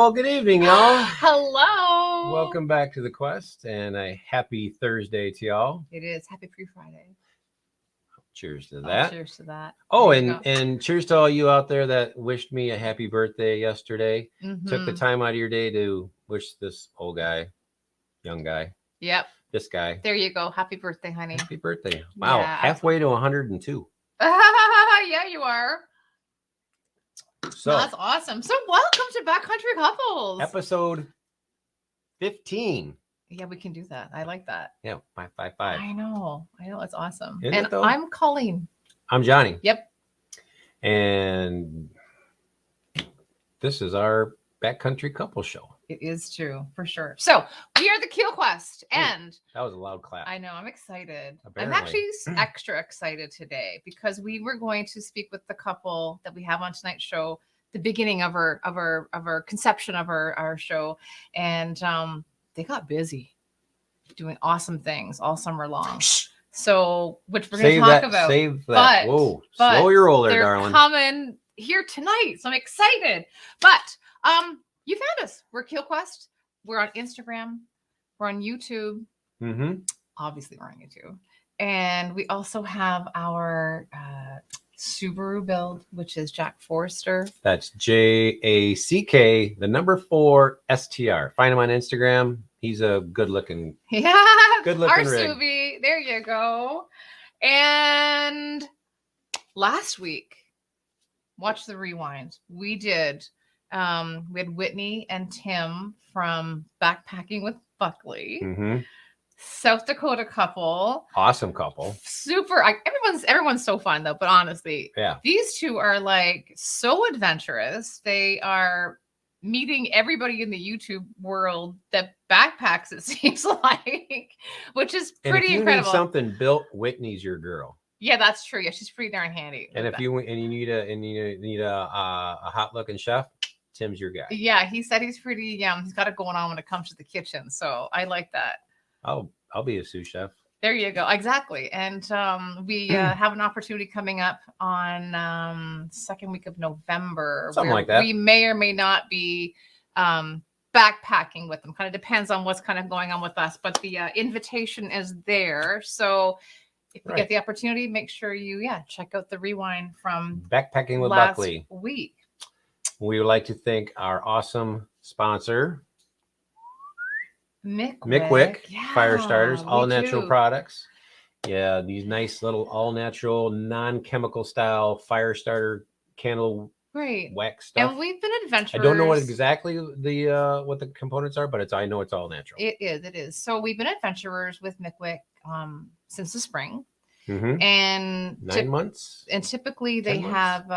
Well, good evening, y'all. Hello. Welcome back to The Quest, and a happy Thursday to y'all. It is. Happy Pre-Friday. Cheers to that. Cheers to that. Oh, and cheers to all you out there that wished me a happy birthday yesterday. Mm-hmm. Took the time out of your day to wish this old guy, young guy. Yep. This guy. There you go. Happy birthday, honey. Happy birthday. Wow. Yeah, halfway to 102. Yeah, you are. So that's awesome. So welcome to Backcountry Couples. Episode 15. Yeah, we can do that. I like that. Yeah, 555. I know. It's awesome. Isn't and it, though? I'm Colleen. I'm Johnny. Yep. And this is our Backcountry Couple Show. It is true, for sure. So we are the Keel Quest, and that was a loud clap. I know. I'm excited. Apparently. I'm actually extra excited today because we were going to speak with the couple that we have on tonight's show, the beginning of our conception of our show, and they got busy doing awesome things all summer long. So, which we're going to talk about. Save that. Whoa, slow your roll there, darling. They're coming here tonight, so I'm excited. But you found us. We're Keel Quest. We're on Instagram. We're on YouTube. Mm-hmm. Obviously, we're on YouTube. And we also have our Subaru build, which is Jack Forrester. That's JACK, the number 4 STR. Find him on Instagram. He's a good-looking, our rig. Subi. There you go. And last week, watch the rewind. We did. We had Whitney and Tim from Backpacking with Buckley. Mm-hmm. South Dakota couple. Awesome couple. Super. Everyone's so fun though, but honestly, yeah, these two are like so adventurous. They are meeting everybody in the YouTube world that backpacks, it seems like, which is pretty incredible. Need something built, Whitney's your girl. Yeah, that's true. Yeah, she's pretty darn handy. And if you need a hot looking chef, Tim's your guy. Yeah, he said he's pretty. He's got it going on when it comes to the kitchen. So I like that. I'll be a sous chef. There you go. Exactly. And we have an opportunity coming up on second week of November. Something like that. We may or may not be backpacking with them. Kind of depends on what's kind of going on with us. But the invitation is there. So if you get the opportunity, make sure you check out the rewind from Backpacking with last Buckley week. We would like to thank our awesome sponsor, McWick. Fire starters, all natural products. Yeah, these nice little all natural, non-chemical style fire starter candle wax stuff. And we've been adventurous. I don't know what exactly what the components are, but I know it's all natural. It is. So we've been adventurers with McWick since the spring. Mm-hmm. And 9 months. And typically they have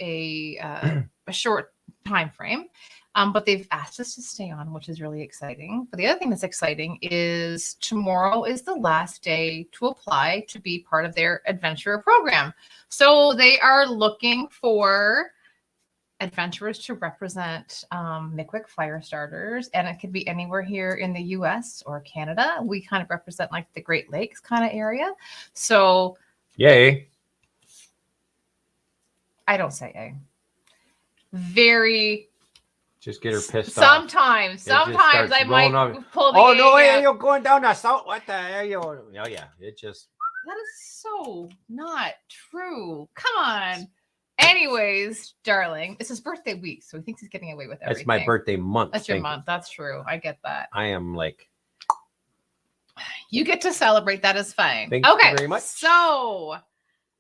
a short time frame. But they've asked us to stay on, which is really exciting. But the other thing that's exciting is tomorrow is the last day to apply to be part of their adventurer program. So they are looking for adventurers to represent McWick fire starters. And it could be anywhere here in the US or Canada. We kind of represent like the Great Lakes kind of area. So yay. I don't say yay. Very... Just get her pissed off. Sometimes I might pull the Oh, no, hey, you're going down the south. What the hell? Oh, yeah. It just... That is so not true. Come on. Anyways, darling, it's his birthday week, so he thinks he's getting away with everything. It's my birthday month. That's your month. That's true. I get that. I am like... You get to celebrate. That is fine. Thank you very much. So,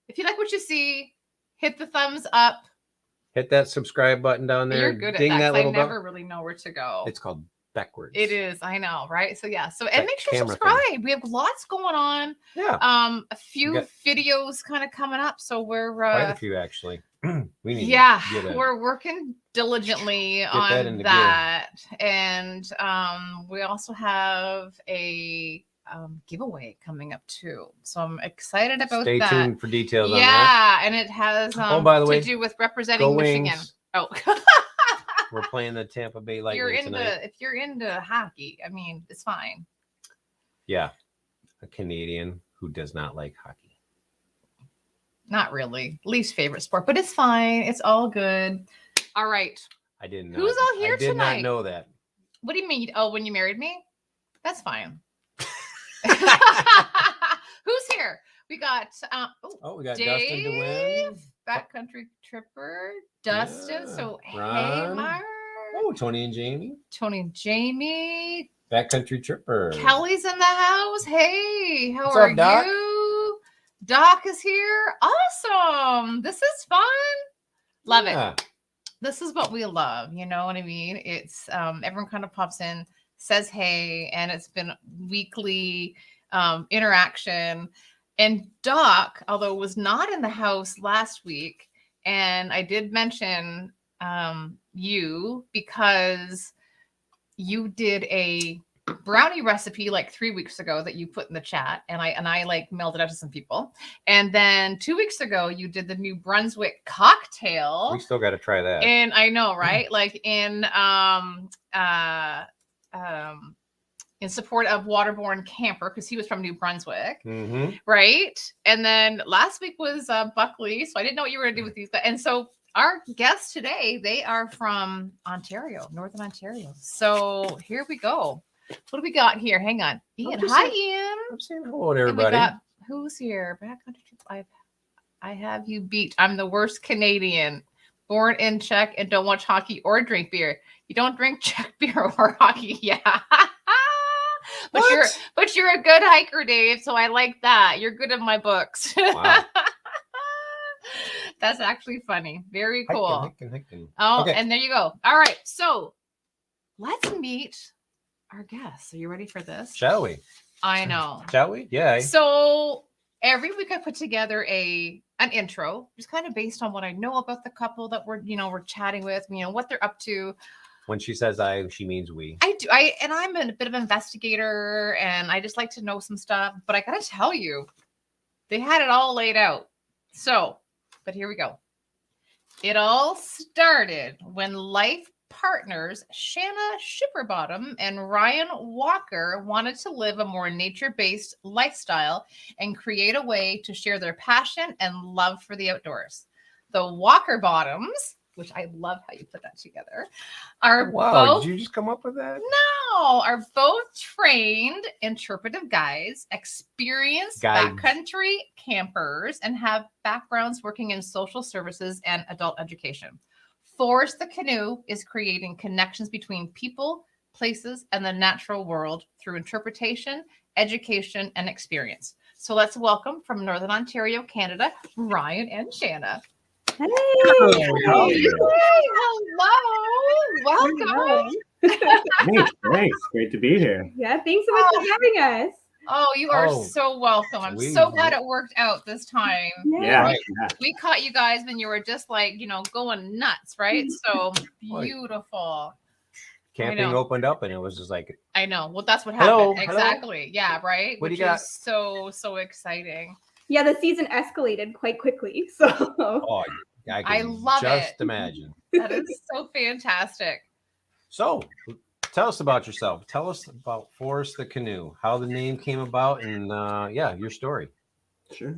if you like what you see, hit the thumbs up. Hit that subscribe button down there. You're good at that. I never really know where to go. It's called backwards. It is. I know, right? So yeah. So and make sure you subscribe. We have lots going on. Yeah. A few videos kind of coming up. So we're quite a few actually. We need. We're working diligently on that, and we also have a giveaway coming up too. So I'm excited about that. Stay tuned for details on that. Yeah, and it has by the way, to do with representing Michigan. Oh. We're playing the Tampa Bay Lightning tonight. If you're into hockey, I mean, it's fine. Yeah. A Canadian who does not like hockey. Not really. Least favorite sport, but it's fine. It's all good. All right. I didn't know. Who's all here tonight? I did not know that. What do you mean? Oh, when you married me? That's fine. Who's here? We got we got Dave, Dustin to win. Backcountry Tripper, Dustin. Yeah. So Ron. hey, Mark. Oh, Tony and Jamie. Backcountry Tripper. Kelly's in the house. Hey, how What's are up, Doc? you? Doc is here. Awesome. This is fun. Love it. This is what we love. You know what I mean? It's everyone kind of pops in, says hey, and it's been weekly interaction. And Doc, although was not in the house last week, and I did mention you because you did a brownie recipe like 3 weeks ago that you put in the chat, and I like mailed it out to some people. And then 2 weeks ago you did the New Brunswick cocktail. We still got to try that. And I know, right? Like in support of Waterborne Camper, because he was from New Brunswick, right? And then last week was Buckley, so I didn't know what you were going to do with these guys. And so our guests today, they are from Ontario, Northern Ontario. So here we go. What do we got here? Hang on. Ian. Hi, Ian. I'm saying hello to everybody. Who's here? Backcountry. I have you beat. I'm the worst Canadian. Born in Czech and don't watch hockey or drink beer. You don't drink Czech beer or hockey. Yeah. But you're a good hiker, Dave. So I like that. You're good in my books. Wow. That's actually funny. Very cool. Hiking. Oh, okay. And there you go. All right. So let's meet our guests. Are you ready for this? Shall we? I know. Shall we? Yeah. So every week I put together an intro, just kind of based on what I know about the couple that we're chatting with, what they're up to. When she says I, she means we. I do. And I'm a bit of an investigator, and I just like to know some stuff. But I gotta tell you, they had it all laid out. So, but here we go. It all started when life partners Shana Shipperbottom and Ryan Walker wanted to live a more nature-based lifestyle and create a way to share their passion and love for the outdoors. The Walker Bottoms, which I love how you put that together, are both... Did you just come up with that? No, are both trained interpretive guides, experienced backcountry campers, and have backgrounds working in social services and adult education. Forest the Canoe is creating connections between people, places, and the natural world through interpretation, education, and experience. So let's welcome from Northern Ontario, Canada, Ryan and Shana. Hey! Hello! Welcome! Thanks. Great to be here. Yeah, thanks so much for having us. Oh, you are so welcome. I'm so glad it worked out this time. Yeah. We caught you guys when you were just like, going nuts, right? So beautiful. Camping opened up and it was just like... I know. Well, that's what happened. Exactly. Yeah, right? What do you got? So exciting. Yeah, the season escalated quite quickly. So I love it. Just imagine. That is so fantastic. So tell us about yourself. Tell us about Forest the Canoe, how the name came about, and your story. Sure.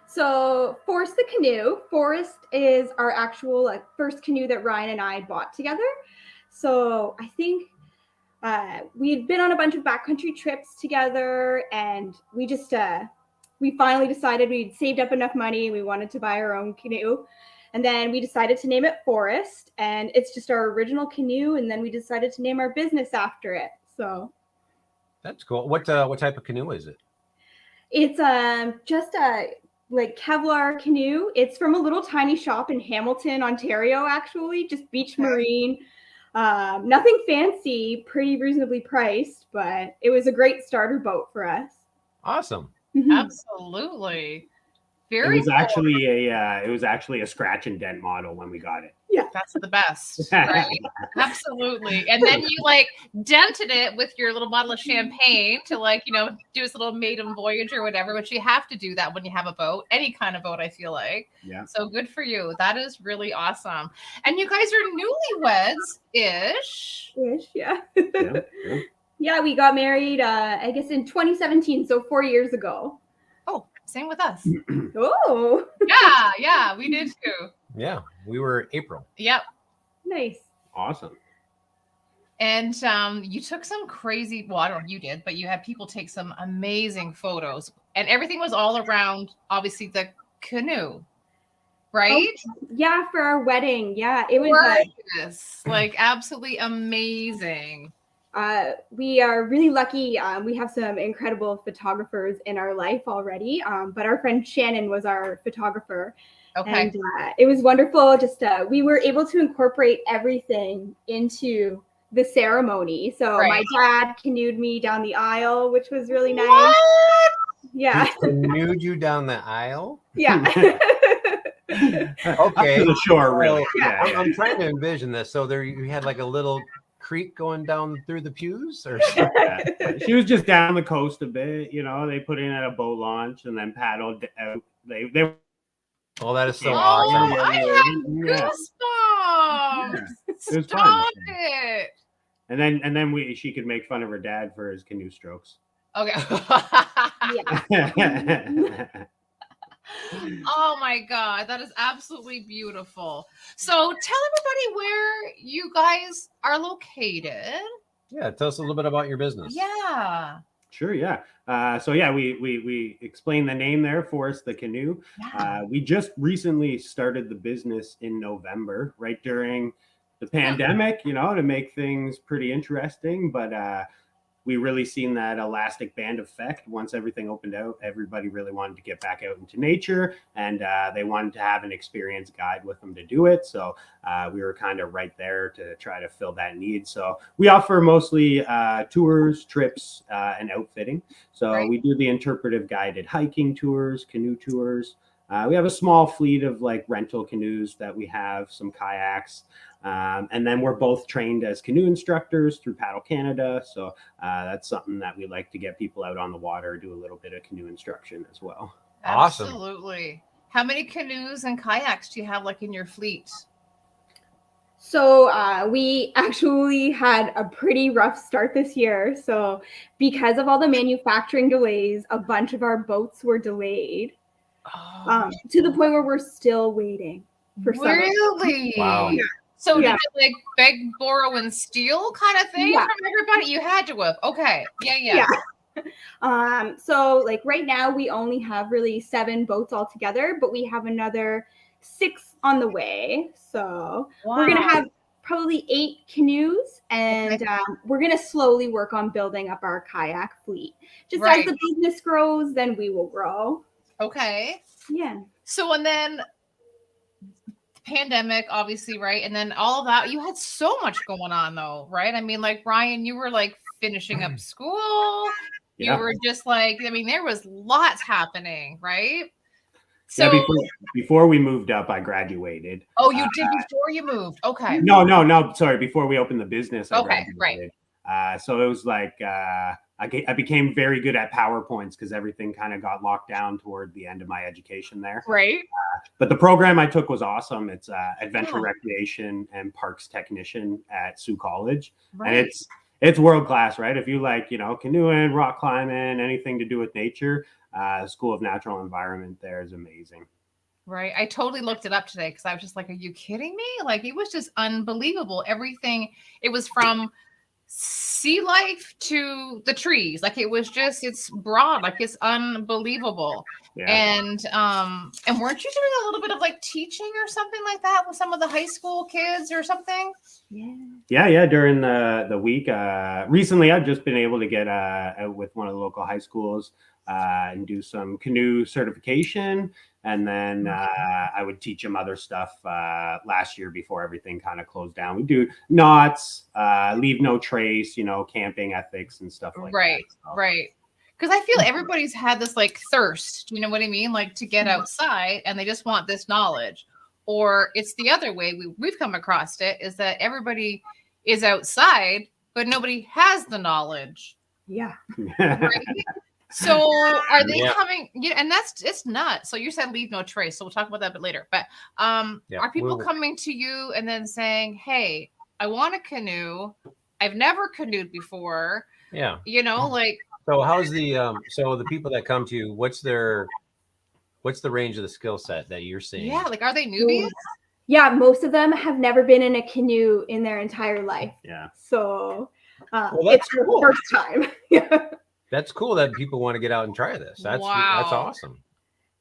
So Forest the Canoe. Forest is our actual first canoe that Ryan and I bought together. So I think we had been on a bunch of backcountry trips together, and we just we finally decided we'd saved up enough money and we wanted to buy our own canoe. And then we decided to name it Forest, and it's just our original canoe. And then we decided to name our business after it. So that's cool. What type of canoe is it? It's just a Kevlar canoe. It's from a little tiny shop in Hamilton, Ontario, actually, just beach marine. Nothing fancy, pretty reasonably priced, but it was a great starter boat for us. Awesome. Absolutely. It was actually a scratch and dent model when we got it. Yeah, that's the best. Right? Absolutely. And then you dented it with your little bottle of champagne to do this little maiden voyage or whatever, which you have to do that when you have a boat, any kind of boat, I feel like. Yeah. So good for you. That is really awesome. And you guys are newlyweds-ish. Yeah. Yeah, we got married, I guess in 2017, so 4 years ago. Oh, same with us. Oh. Yeah, we did too. Yeah, we were April. Yep. Nice. Awesome. And you took some crazy, well, I don't know if you did, but you had people take some amazing photos. And everything was all around, obviously, the canoe, right? Oh, yeah, for our wedding. Yeah, it was like absolutely amazing. We are really lucky. We have some incredible photographers in our life already. But our friend Shannon was our photographer. Okay. And it was wonderful. Just we were able to incorporate everything into the ceremony. So my dad canoed me down the aisle, which was really nice. What? Yeah. He canoed you down the aisle? Yeah. Okay. To the shore, really. Yeah. I'm trying to envision this. So there you had like a little creek going down through the pews, or She was just down the coast a bit. They put in at a boat launch and then paddled out. They oh, that is so awesome. awesome. I had goosebumps. It was Stop fun. it. And then she could make fun of her dad for his canoe strokes. Okay. Yeah. Oh my God, that is absolutely beautiful. So tell everybody where you guys are located. Yeah, tell us a little bit about your business. Yeah. Sure, yeah. So yeah, we explained the name there, Forest the Canoe. Yeah. We just recently started the business in November, right during the pandemic, to make things pretty interesting. But we really seen that elastic band effect. Once everything opened out, everybody really wanted to get back out into nature, and they wanted to have an experienced guide with them to do it. So we were kind of right there to try to fill that need. So we offer mostly tours, trips, and outfitting. So we do the interpretive guided hiking tours, canoe tours. We have a small fleet of like rental canoes that we have, some kayaks. And then we're both trained as canoe instructors through Paddle Canada. So that's something that we like to get people out on the water, do a little bit of canoe instruction as well. Awesome. Absolutely. How many canoes and kayaks do you have like in your fleet? So we actually had a pretty rough start this year. So because of all the manufacturing delays, a bunch of our boats were delayed to the point where we're still waiting for some. Really? Wow. Yeah. So did you like beg, borrow, and steal kind of thing from everybody? You had to have. Okay. Yeah. So like right now we only have really 7 boats altogether, but we have another 6 on the way. So we're gonna have probably 8 canoes, and we're gonna slowly work on building up our kayak fleet. Just as the business grows, then we will grow. Okay. Yeah. So and then pandemic, obviously, right? And then all of that, you had so much going on though, right? I mean, like Ryan, you were like finishing up school. You were just like, I mean, there was lots happening, right? So before we moved up, I graduated. Oh, you did before you moved. Okay. No. Sorry, before we opened the business, I Right. graduated. So it was like I became very good at PowerPoints because everything kind of got locked down toward the end of my education there. Right. But the program I took was awesome. It's adventure recreation and parks technician at Sioux College, and it's world class, right? If you like, canoeing, rock climbing, anything to do with nature, School of Natural Environment there is amazing. Right. I totally looked it up today because I was just like, are you kidding me? Like, it was just unbelievable. Everything. It was from sea life to the trees. Like it's broad, like it's unbelievable. Yeah. And weren't you doing a little bit of like teaching or something like that with some of the high school kids or something? Yeah. During the week, recently I've just been able to get out with one of the local high schools and do some canoe certification. And then I would teach them other stuff last year before everything kind of closed down. We do knots, leave no trace, camping ethics and stuff like that. Right. Because I feel everybody's had this like thirst, you know what I mean? Like to get outside and they just want this knowledge. Or it's the other way we've come across it is that everybody is outside, but nobody has the knowledge. Yeah. Right? So are they coming? And it's nuts. So you said leave no trace. So we'll talk about that a bit later. But are people coming to you and then saying, hey, I want a canoe. I've never canoed before. Yeah. Like. So how's the people that come to you, what's the range of the skill set that you're seeing? Yeah. Like, are they newbies? Yeah, most of them have never been in a canoe in their entire life. Yeah. So that's it's cool. their first time. Yeah. That's cool that people want to get out and try this. That's awesome.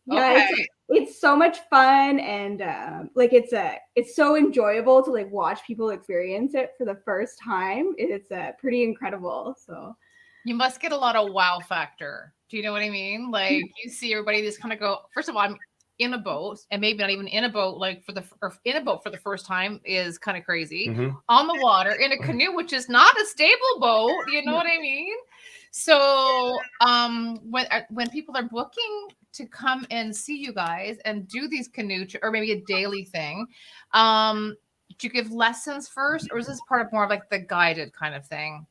Yeah, Okay. it's so much fun, and like it's so enjoyable to like watch people experience it for the first time. It's pretty incredible. So You must get a lot of wow factor. Do you know what I mean? Like you see everybody just kind of go. First of all, I'm in a boat, and maybe not even in a boat. Like in a boat for the first time is kind of crazy. Mm-hmm. On the water in a canoe, which is not a stable boat. You know what I mean? So when people are booking to come and see you guys and do these canoe or maybe a daily thing, do you give lessons first, or is this part of more of like the guided kind of thing?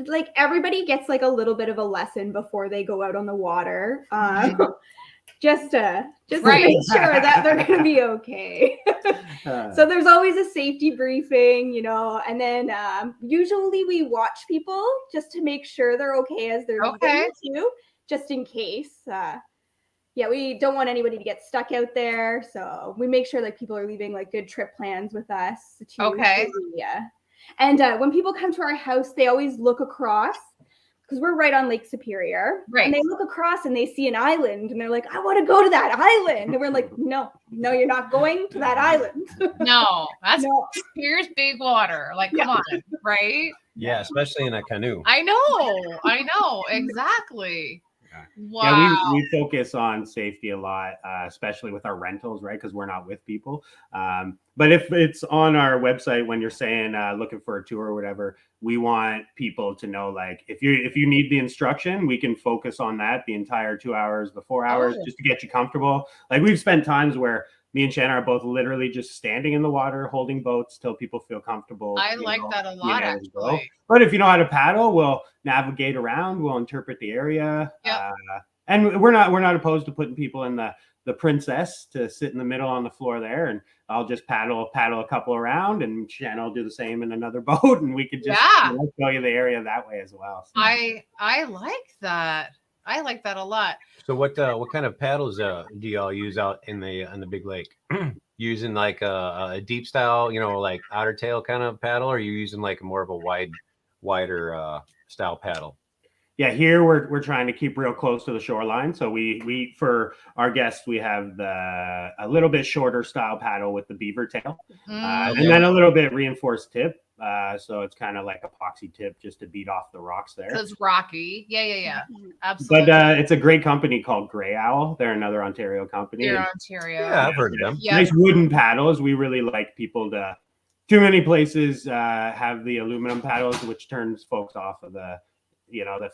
like everybody gets like a little bit of a lesson before they go out on the water, just to make sure that they're going to be okay. So there's always a safety briefing, you know, and then usually we watch people just to make sure they're okay as they're leaving too, just in case. Yeah, we don't want anybody to get stuck out there, so we make sure like people are leaving like good trip plans with us too. Okay. Yeah. And when people come to our house, they always look across because we're right on Lake Superior. Right. And they look across and they see an island and they're like, I want to go to that island. And we're like, no, you're not going to that island. No, that's Superior's big water. Like, come on, right? Yeah, especially in a canoe. I know, exactly. Wow. Yeah, we focus on safety a lot, especially with our rentals, right? Because we're not with people. But if it's on our website when you're saying looking for a tour or whatever, we want people to know, like, if you need the instruction, we can focus on that the entire 2 hours, the 4 hours, just to get you comfortable. Like we've spent times where me and Shana are both literally just standing in the water, holding boats till people feel comfortable. I like that a lot, actually. But if you know how to paddle, we'll navigate around, we'll interpret the area. Yep. And we're not opposed to putting people in the Princess to sit in the middle on the floor there, and I'll just paddle a couple around, and Shannon will do the same in another boat, and we could just show you the area that way as well. So. I like that. I like that a lot. So what kind of paddles do y'all use out in the big lake? Using like a deep style, you know, like otter tail kind of paddle, or are you using like more of a wider style paddle? Yeah, here we're trying to keep real close to the shoreline. So we for our guests, we have a little bit shorter style paddle with the beaver tail, and then a little bit reinforced tip. So it's kind of like epoxy tip just to beat off the rocks there. So it's rocky. Yeah. Absolutely. But it's a great company called Grey Owl. They're another Ontario company. They're Ontario. Yeah, I've heard of them. Yep. Nice wooden paddles. We really like people to. Too many places have the aluminum paddles, which turns folks off of the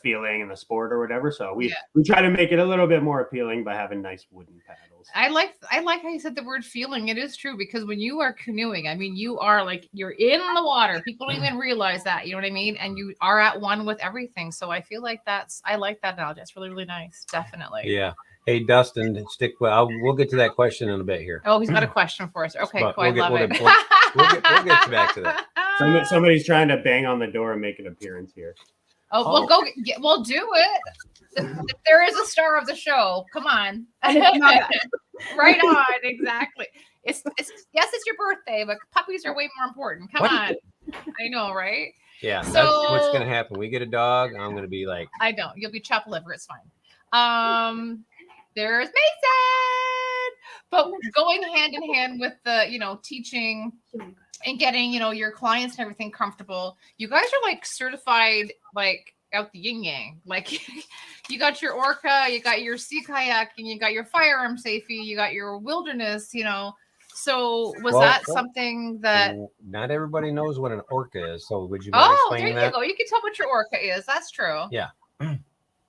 feeling and the sport or whatever. So we try to make it a little bit more appealing by having nice wooden paddles. I like how you said the word feeling. It is true, because when you are canoeing, I mean, you are like, you're in the water. People don't even realize that, you know what I mean? And you are at one with everything. So I feel like I like that analogy. That's really, really nice. Definitely. Yeah. Hey, Dustin, we'll get to that question in a bit here. Oh, he's got a question for us. Okay, cool. I love it. We'll get back to that. Somebody's trying to bang on the door and make an appearance here. Oh, we'll do it. There is a star of the show. Come on. Right on. Exactly. It's your birthday, but puppies are way more important. Come on. I know, right? Yeah. So, that's what's going to happen. We get a dog. I'm going to be like, I don't. You'll be chopped liver. It's fine. There's Mason. But going hand in hand with the, teaching and getting, your clients and everything comfortable. You guys are like certified, like out the yin yang. Like you got your orca, you got your sea kayaking, you got your firearm safety, you got your wilderness, So was that something that not everybody knows what an orca is? So would you mind explaining that? There you go. You can tell what your orca is. That's true. Yeah.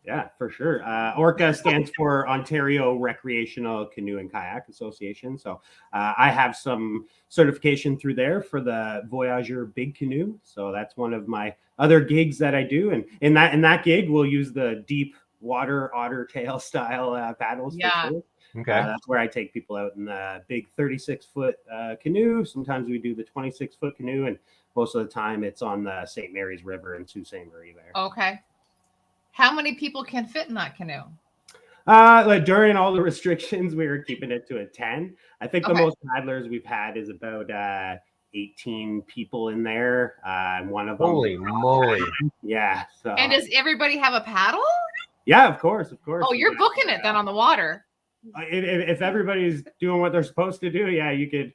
Yeah, for sure. ORCA stands for Ontario Recreational Canoe and Kayak Association. So I have some certification through there for the Voyageur Big Canoe. So that's one of my other gigs that I do. And in that gig, we'll use the deep water otter tail style paddles. Yeah. For sure. Okay. That's where I take people out in the big 36-foot canoe. Sometimes we do the 26-foot canoe, and most of the time it's on the St. Mary's River in Sault Ste. Marie there. Okay. How many people can fit in that canoe? Like during all the restrictions, we were keeping it to a 10. I think the Okay. most paddlers we've had is about 18 people in there. And one of them. Holy moly! Yeah. So. And does everybody have a paddle? Yeah, of course. Oh, you're booking it then on the water. If everybody's doing what they're supposed to do, yeah, you could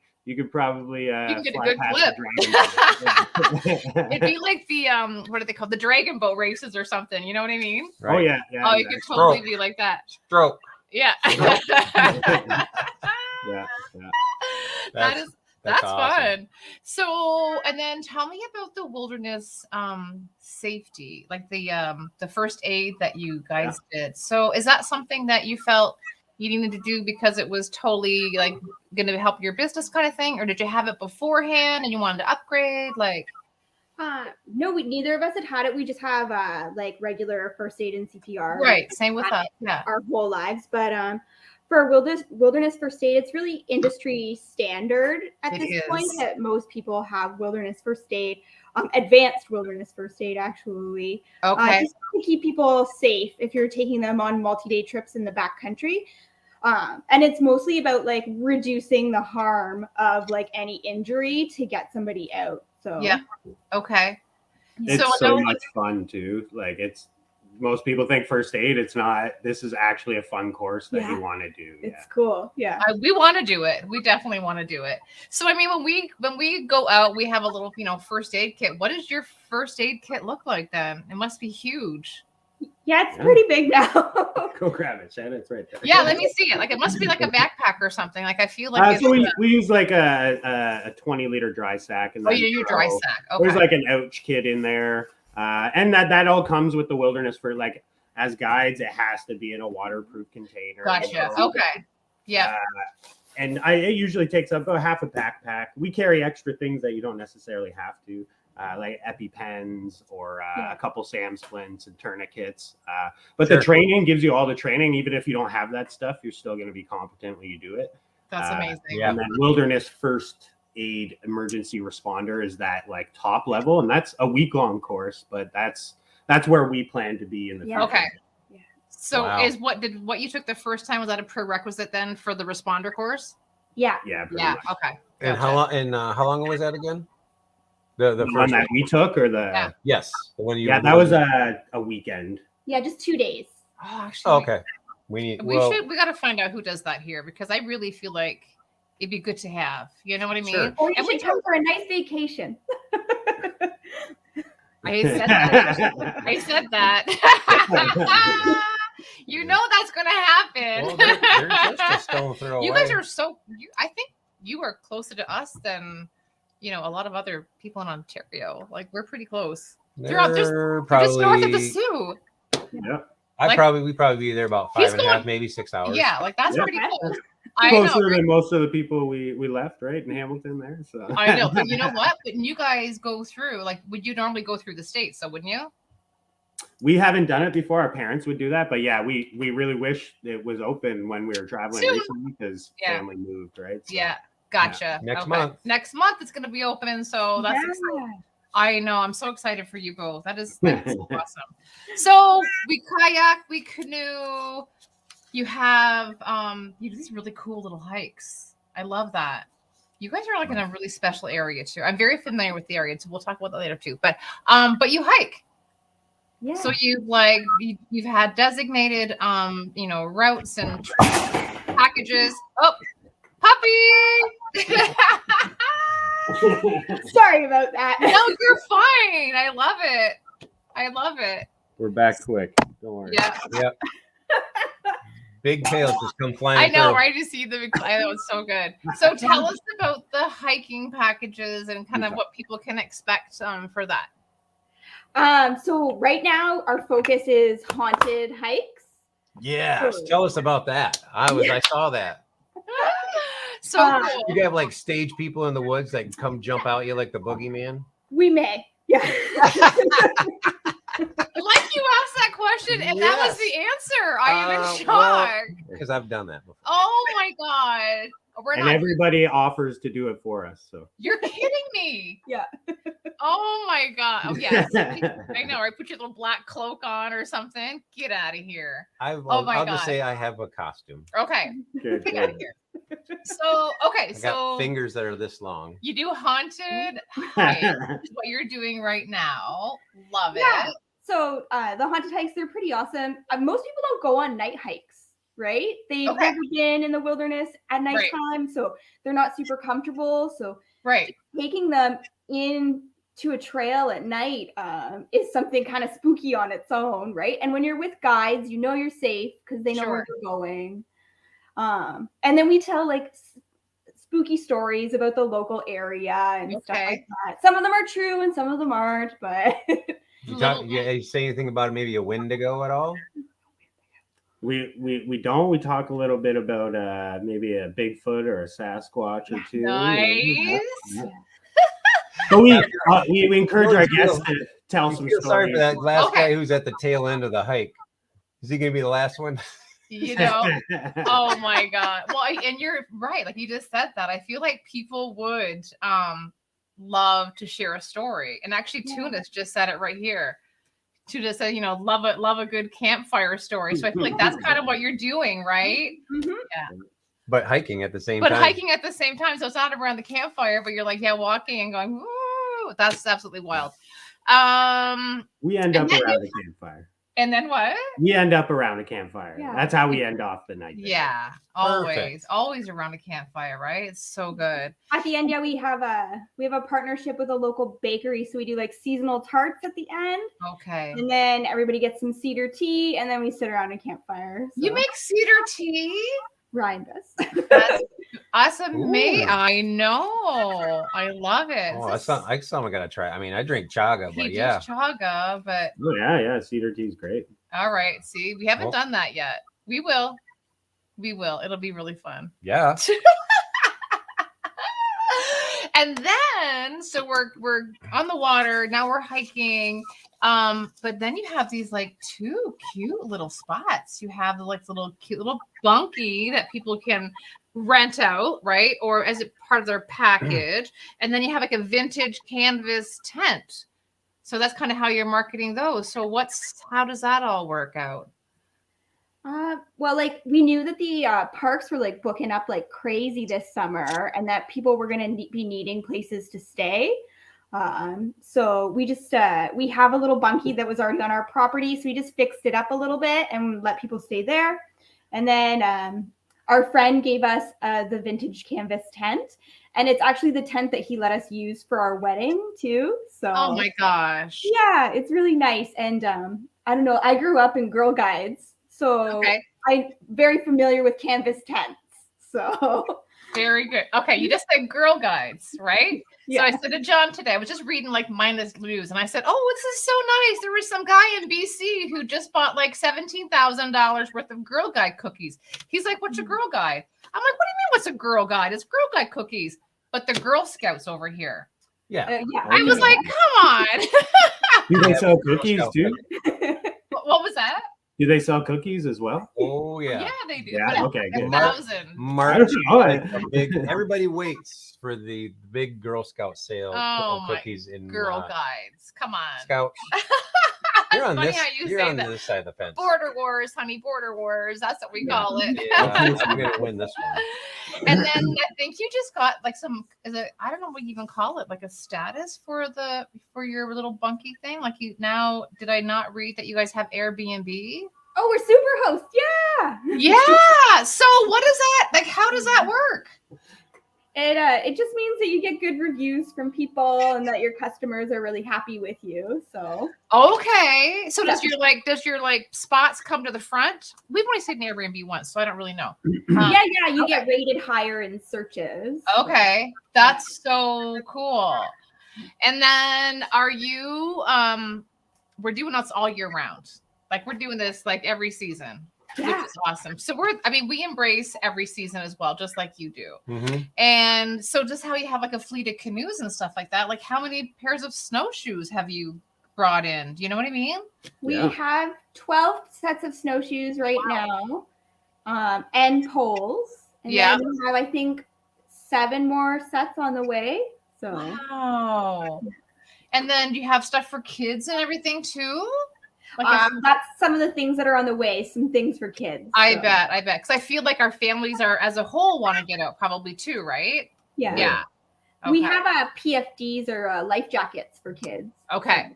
probably You can get a fly good past clip. the dragon. It'd be like the what are they called? The dragon boat races or something. You know what I mean? Oh yeah, yeah. Oh, you could totally be like that. Stroke. Yeah. yeah, yeah. That's awesome. fun. So, and then tell me about the wilderness safety, like the first aid that you guys did. So, is that something that you felt you needed to do because it was totally like going to help your business kind of thing, or did you have it beforehand and you wanted to upgrade? Like, no, neither of us had it. We just have like regular first aid and CPR. right? Same with us. Yeah. Our whole lives, but for wilderness first aid, it's really industry standard at this point that most people have wilderness first aid, advanced wilderness first aid actually. Okay. Just to keep people safe if you're taking them on multi-day trips in the backcountry. And it's mostly about like reducing the harm of like any injury to get somebody out. So yeah. Okay. It's so much fun too. Like most people think first aid. It's not. This is actually a fun course that you want to do. It's cool. Yeah. We want to do it. We definitely want to do it. So I mean, when we go out, we have a little, first aid kit. What does your first aid kit look like then? It must be huge. Yeah, it's pretty big now. Go grab it, Shana. It's right there. Yeah, let me see it. Like it must be like a backpack or something. Like I feel like so we use like a 20-liter dry sack. And you do your dry sack. Okay. There's like an ouch kit in there. And that all comes with the wilderness for like as guides, it has to be in a waterproof container. Gotcha. Okay. Yeah. And it usually takes up about half a backpack. We carry extra things that you don't necessarily have to, like EpiPens or a couple SAM splints and tourniquets. But the training gives you all the training. Even if you don't have that stuff, you're still going to be competent when you do it. That's amazing. Yeah. And then wilderness first aid emergency responder is that like top level, and that's a week-long course, but that's where we plan to be in the future. Okay. Yeah. So is what you took the first time, was that a prerequisite then for the responder course? Yeah. Yeah. Yeah. Much. Okay. And how long was that again? The one first that we took, or the yes, the one you that was a weekend. Yeah, just 2 days. Oh, actually, okay. We got to find out who does that here, because I really feel like it'd be good to have. You know what I mean? Sure. Or you should come for a nice vacation. I said that. You know that's gonna happen. Well, they're just a stone throw away. You guys are I think you are closer to us than a lot of other people in Ontario. Like we're pretty close. They're just north of the Sioux. Yeah. We'd probably be there about 5.5, maybe 6 hours. Yeah, like that's pretty close. Closer than most of the people we left, right, in Hamilton there. So I know, but you know what? When you guys go through, like, would you normally go through the states? So wouldn't you? We haven't done it before. Our parents would do that, but yeah, we really wish it was open when we were traveling recently because family moved, right? So, yeah, gotcha. Next month. Next month it's going to be open, so that's exciting. I know. I'm so excited for you both. That's awesome. So we kayak, we canoe. You have you do these really cool little hikes. I love that. You guys are like in a really special area too. I'm very familiar with the area, so we'll talk about that later too. But you hike. Yeah. So you've had designated routes and packages. Oh, puppy. Sorry about that. No, you're fine. I love it. We're back quick. Don't worry. Yeah. Yep. Big tails just come flying. I know, through. right? You see that was so good. So tell us about the hiking packages and kind of what people can expect for that. So right now our focus is haunted hikes. Yeah, tell us about that. I saw that. So cool. You have like stage people in the woods that come jump out you like the boogeyman. We may. Yeah. Like you asked that question, and that was the answer. I am in shock. Because I've done that before. Oh my god. And everybody offers to do it for us. So You're kidding me. Yeah. Oh my god. Oh yes. I know, right? Put your little black cloak on or something. Get out of here. I'll just say I have a costume. Okay. good, Get out of good. here. So okay, I so got fingers that are this long. you do haunted hike, which is what you're doing right now. Love Yeah. it. So the haunted hikes, they're pretty awesome. Most people don't go on night hikes, right? They've Okay. never been in the wilderness at nighttime, so they're not super comfortable. So Right. taking them into a trail at night is something kind of spooky on its own, right? And when you're with guides, you know you're safe because they know where you're going. And then we tell like spooky stories about the local area and stuff like that. Some of them are true and some of them aren't, but You say anything about maybe a Wendigo at all? We don't. We talk a little bit about maybe a Bigfoot or a Sasquatch or two. Nice. Yeah. So we encourage our guests to tell some stories. Sorry for that last guy who's at the tail end of the hike. Is he going to be the last one? You know, oh my god. Well, and you're right. Like you just said that. I feel like people would love to share a story. And actually, Tunis just said it right here. Tuna said, love a good campfire story. So I feel like that's kind of what you're doing, right? Mhm. Yeah. But hiking at the same time. But hiking at the same time. So it's not around the campfire, but you're like, walking and going, woo. That's absolutely wild. We end up around a campfire. And then what? We end up around a campfire. Yeah. That's how we end off the night. Yeah, always around a campfire, right? It's so good. At the end, we have a partnership with a local bakery, so we do like seasonal tarts at the end. Okay. And then everybody gets some cedar tea, and then we sit around a campfire. So. You make cedar tea? Ryan does. That's awesome, mate. I know. I love it. Oh, I still gotta try. I mean, I drink chaga, but yeah. Chaga, but oh yeah, cedar tea is great. All right. See, we haven't done that yet. We will. It'll be really fun. Yeah. And then so we're on the water. Now we're hiking. But then you have these like two cute little spots. You have the like little cute little bunkie that people can rent out, right? Or as a part of their package. And then you have like a vintage canvas tent. So that's kind of how you're marketing those. So how does that all work out? Well, like we knew that the parks were like booking up like crazy this summer and that people were going to be needing places to stay. So we just, we have a little bunkie that was already on our property. So we just fixed it up a little bit and let people stay there. And then our friend gave us the vintage canvas tent. And it's actually the tent that he let us use for our wedding too. So, oh my gosh. Yeah, it's really nice. And I don't know, I grew up in Girl Guides. So I'm very familiar with canvas tents. So very good. Okay, you just said Girl Guides, right? Yeah. So I said to John today, I was just reading like Mindless News, and I said, "Oh, this is so nice." There was some guy in BC who just bought like $17,000 worth of Girl Guide cookies. He's like, "What's a Girl Guide?" I'm like, "What do you mean? What's a Girl Guide? It's Girl Guide cookies, but the Girl Scouts over here." Yeah. I was like, "Come on." Do they sell cookies too? What was that? Do they sell cookies as well? Oh yeah. Yeah, they do. Yeah, okay, good. 1,000. Everybody waits for the big Girl Scout sale of cookies in Girl Guides. Come on. Scouts. You're on funny this. how you You're say on that. this side of the fence. Border Wars, honey, Border Wars. That's what we call it. Yeah, I'm gonna win this one. And then I think you just got like I don't know what you even call it, like a status for your little bunkie thing. Like did I not read that you guys have Airbnb? Oh, we're super hosts. Yeah. Yeah. So what is that? Like, how does that work? It just means that you get good reviews from people and that your customers are really happy with you. So okay. So does your spots come to the front? We've only stayed in Airbnb once, so I don't really know. Yeah, you get rated higher in searches. Okay. That's so cool. And then are you we're doing this all year round. Like we're doing this like every season. Yeah. Which is awesome. So we embrace every season as well, just like you do. Mm-hmm. And so just how you have like a fleet of canoes and stuff like that, like how many pairs of snowshoes have you brought in. Do you know what I mean? We Yeah. have 12 sets of snowshoes right now, and poles. And Yeah. then we have, I think, 7 more sets on the way. So Wow. And then you have stuff for kids and everything too? Like that's some of the things that are on the way, some things for kids. I so. bet. Because I feel like our families are, as a whole, want to get out probably too, right? Yeah. Yeah. We Okay. have PFDs or life jackets for kids. Okay.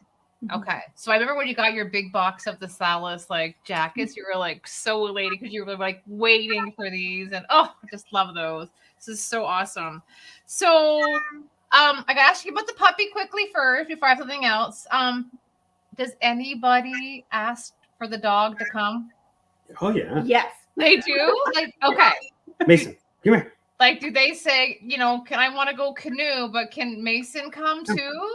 So. Okay. So I remember when you got your big box of the Salas like jackets, you were like so elated because you were like waiting for these, and I just love those. This is so awesome. So I gotta ask you about the puppy quickly first before I have something else. Does anybody ask for the dog to come? Oh yeah. Yes. They do? Like, okay. Mason, come here. Like, do they say, can I want to go canoe, but can Mason come too?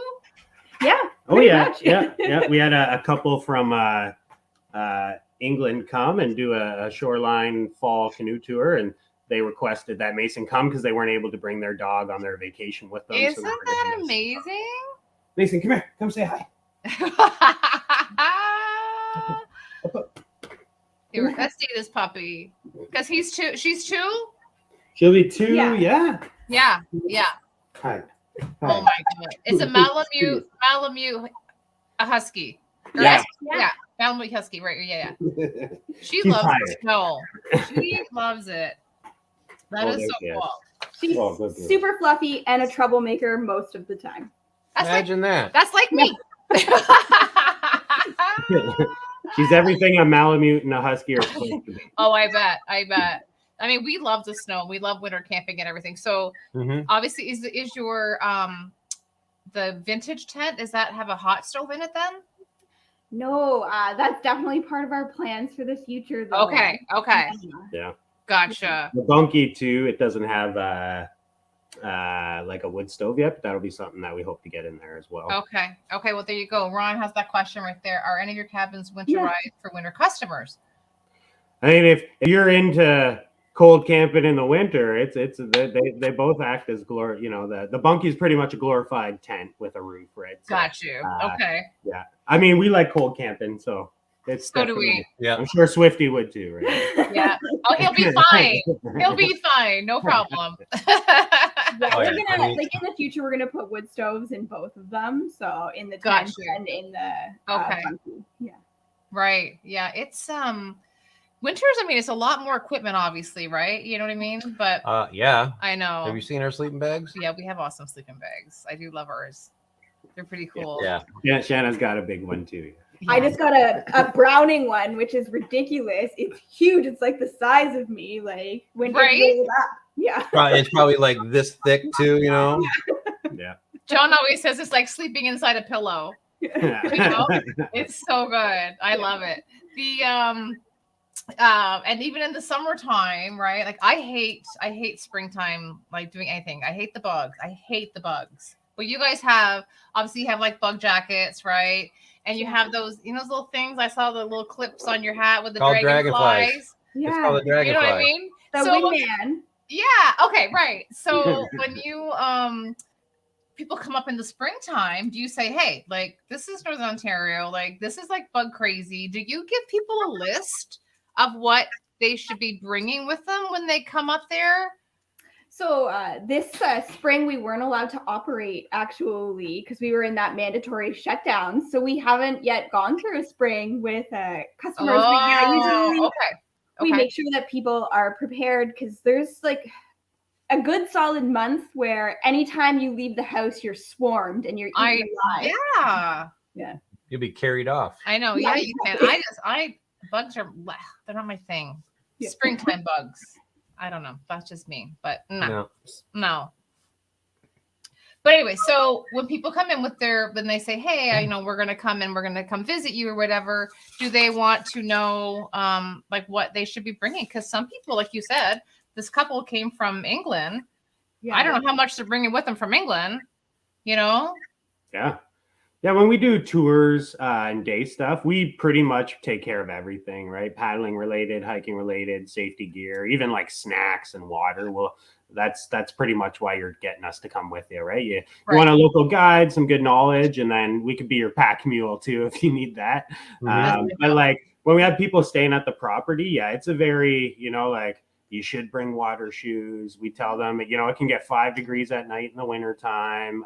Yeah. Oh pretty yeah, much. yeah. We had a couple from England come and do a shoreline fall canoe tour, and they requested that Mason come because they weren't able to bring their dog on their vacation with them. Isn't so they were that gonna miss. amazing? Mason, come here. Come say hi. Here, let's see this puppy. Because she's 2? She'll be 2. Yeah. Yeah. Hi. Oh my god. It's a Malamute a husky. Or Yeah. Yeah. Malamute husky, right? Yeah. She She's loves tired. the snow. She loves it. That is so yes. cool. She's Oh, good girl. super fluffy and a troublemaker most of the time. Imagine that. That's like me. She's everything a Malamute and a husky are supposed to be. Oh, I bet. I mean, we love the snow. We love winter camping and everything. So Mhm. obviously, is your the vintage tent? Does that have a hot stove in it then? No, that's definitely part of our plans for the future. Though. Okay. Yeah. Gotcha. The bunkie too. It doesn't have like a wood stove yet, but that'll be something that we hope to get in there as well. Okay. Well, there you go. Ron has that question right there. Are any of your cabins winterized for winter customers? I mean, if you're into cold camping in the winter, they both act as the bunkie is pretty much a glorified tent with a roof, right? So, Got you. Okay. Yeah. I mean, we like cold camping, so it's So do we. Yeah. I'm sure Swifty would too, right? Yeah. Oh, he'll be fine. He'll be fine. No problem. Yeah, Oh, we're yeah. gonna I mean- like in the future we're gonna put wood stoves in both of them. So in the Got tent you. and in the Okay. bunkie. Yeah. Right. Yeah. It's winters. I mean, it's a lot more equipment, obviously, right? You know what I mean? But Yeah. I know. Have you seen our sleeping bags? Yeah, we have awesome sleeping bags. I do love ours. They're pretty cool. Yeah. Yeah, Shanna's got a big one too. I just got a Browning one, which is ridiculous. It's huge. It's like the size of me. Like when Right? it's rolled up. Yeah. It's probably like this thick too, you know? Yeah. John always says it's like sleeping inside a pillow. know? It's so good. I love it. The and even in the summertime, right? Like I hate springtime, like doing anything. I hate the bugs. But you guys have obviously you have like bug jackets, right? And you have those, those little things. I saw the little clips on your hat with the Called dragonflies. dragonflies. It's Yeah. called a dragonfly. You know what I mean? The wingman. Yeah. Okay. Right. So when you people come up in the springtime, do you say, hey, like this is Northern Ontario, like this is like bug crazy? Do you give people a list of what they should be bringing with them when they come up there? So this spring we weren't allowed to operate actually because we were in that mandatory shutdown. So we haven't yet gone through a spring with customers. Usually we make sure that people are prepared because there's like a good solid month where anytime you leave the house, you're swarmed and you're eaten alive. Yeah. You'll be carried off. I know. Yeah, you can. Bugs are, they're not my thing. Yeah. Springtime bugs. I don't know. That's just me. But no. But anyway, so when people come in when they say, hey, we're going to come and we're going to come visit you or whatever, do they want to know like what they should be bringing? Because some people, like you said, this couple came from England. Yeah, I don't know how much they're bringing with them from England, Yeah. Yeah, when we do tours and day stuff, we pretty much take care of everything, right? Paddling related, hiking related, safety gear, even like snacks and water. Well, that's pretty much why you're getting us to come with you, right? You want a local guide, some good knowledge, and then we could be your pack mule too if you need that. But like when we have people staying at the property, yeah, it's a very, like you should bring water shoes. We tell them, it can get 5 degrees at night in the wintertime.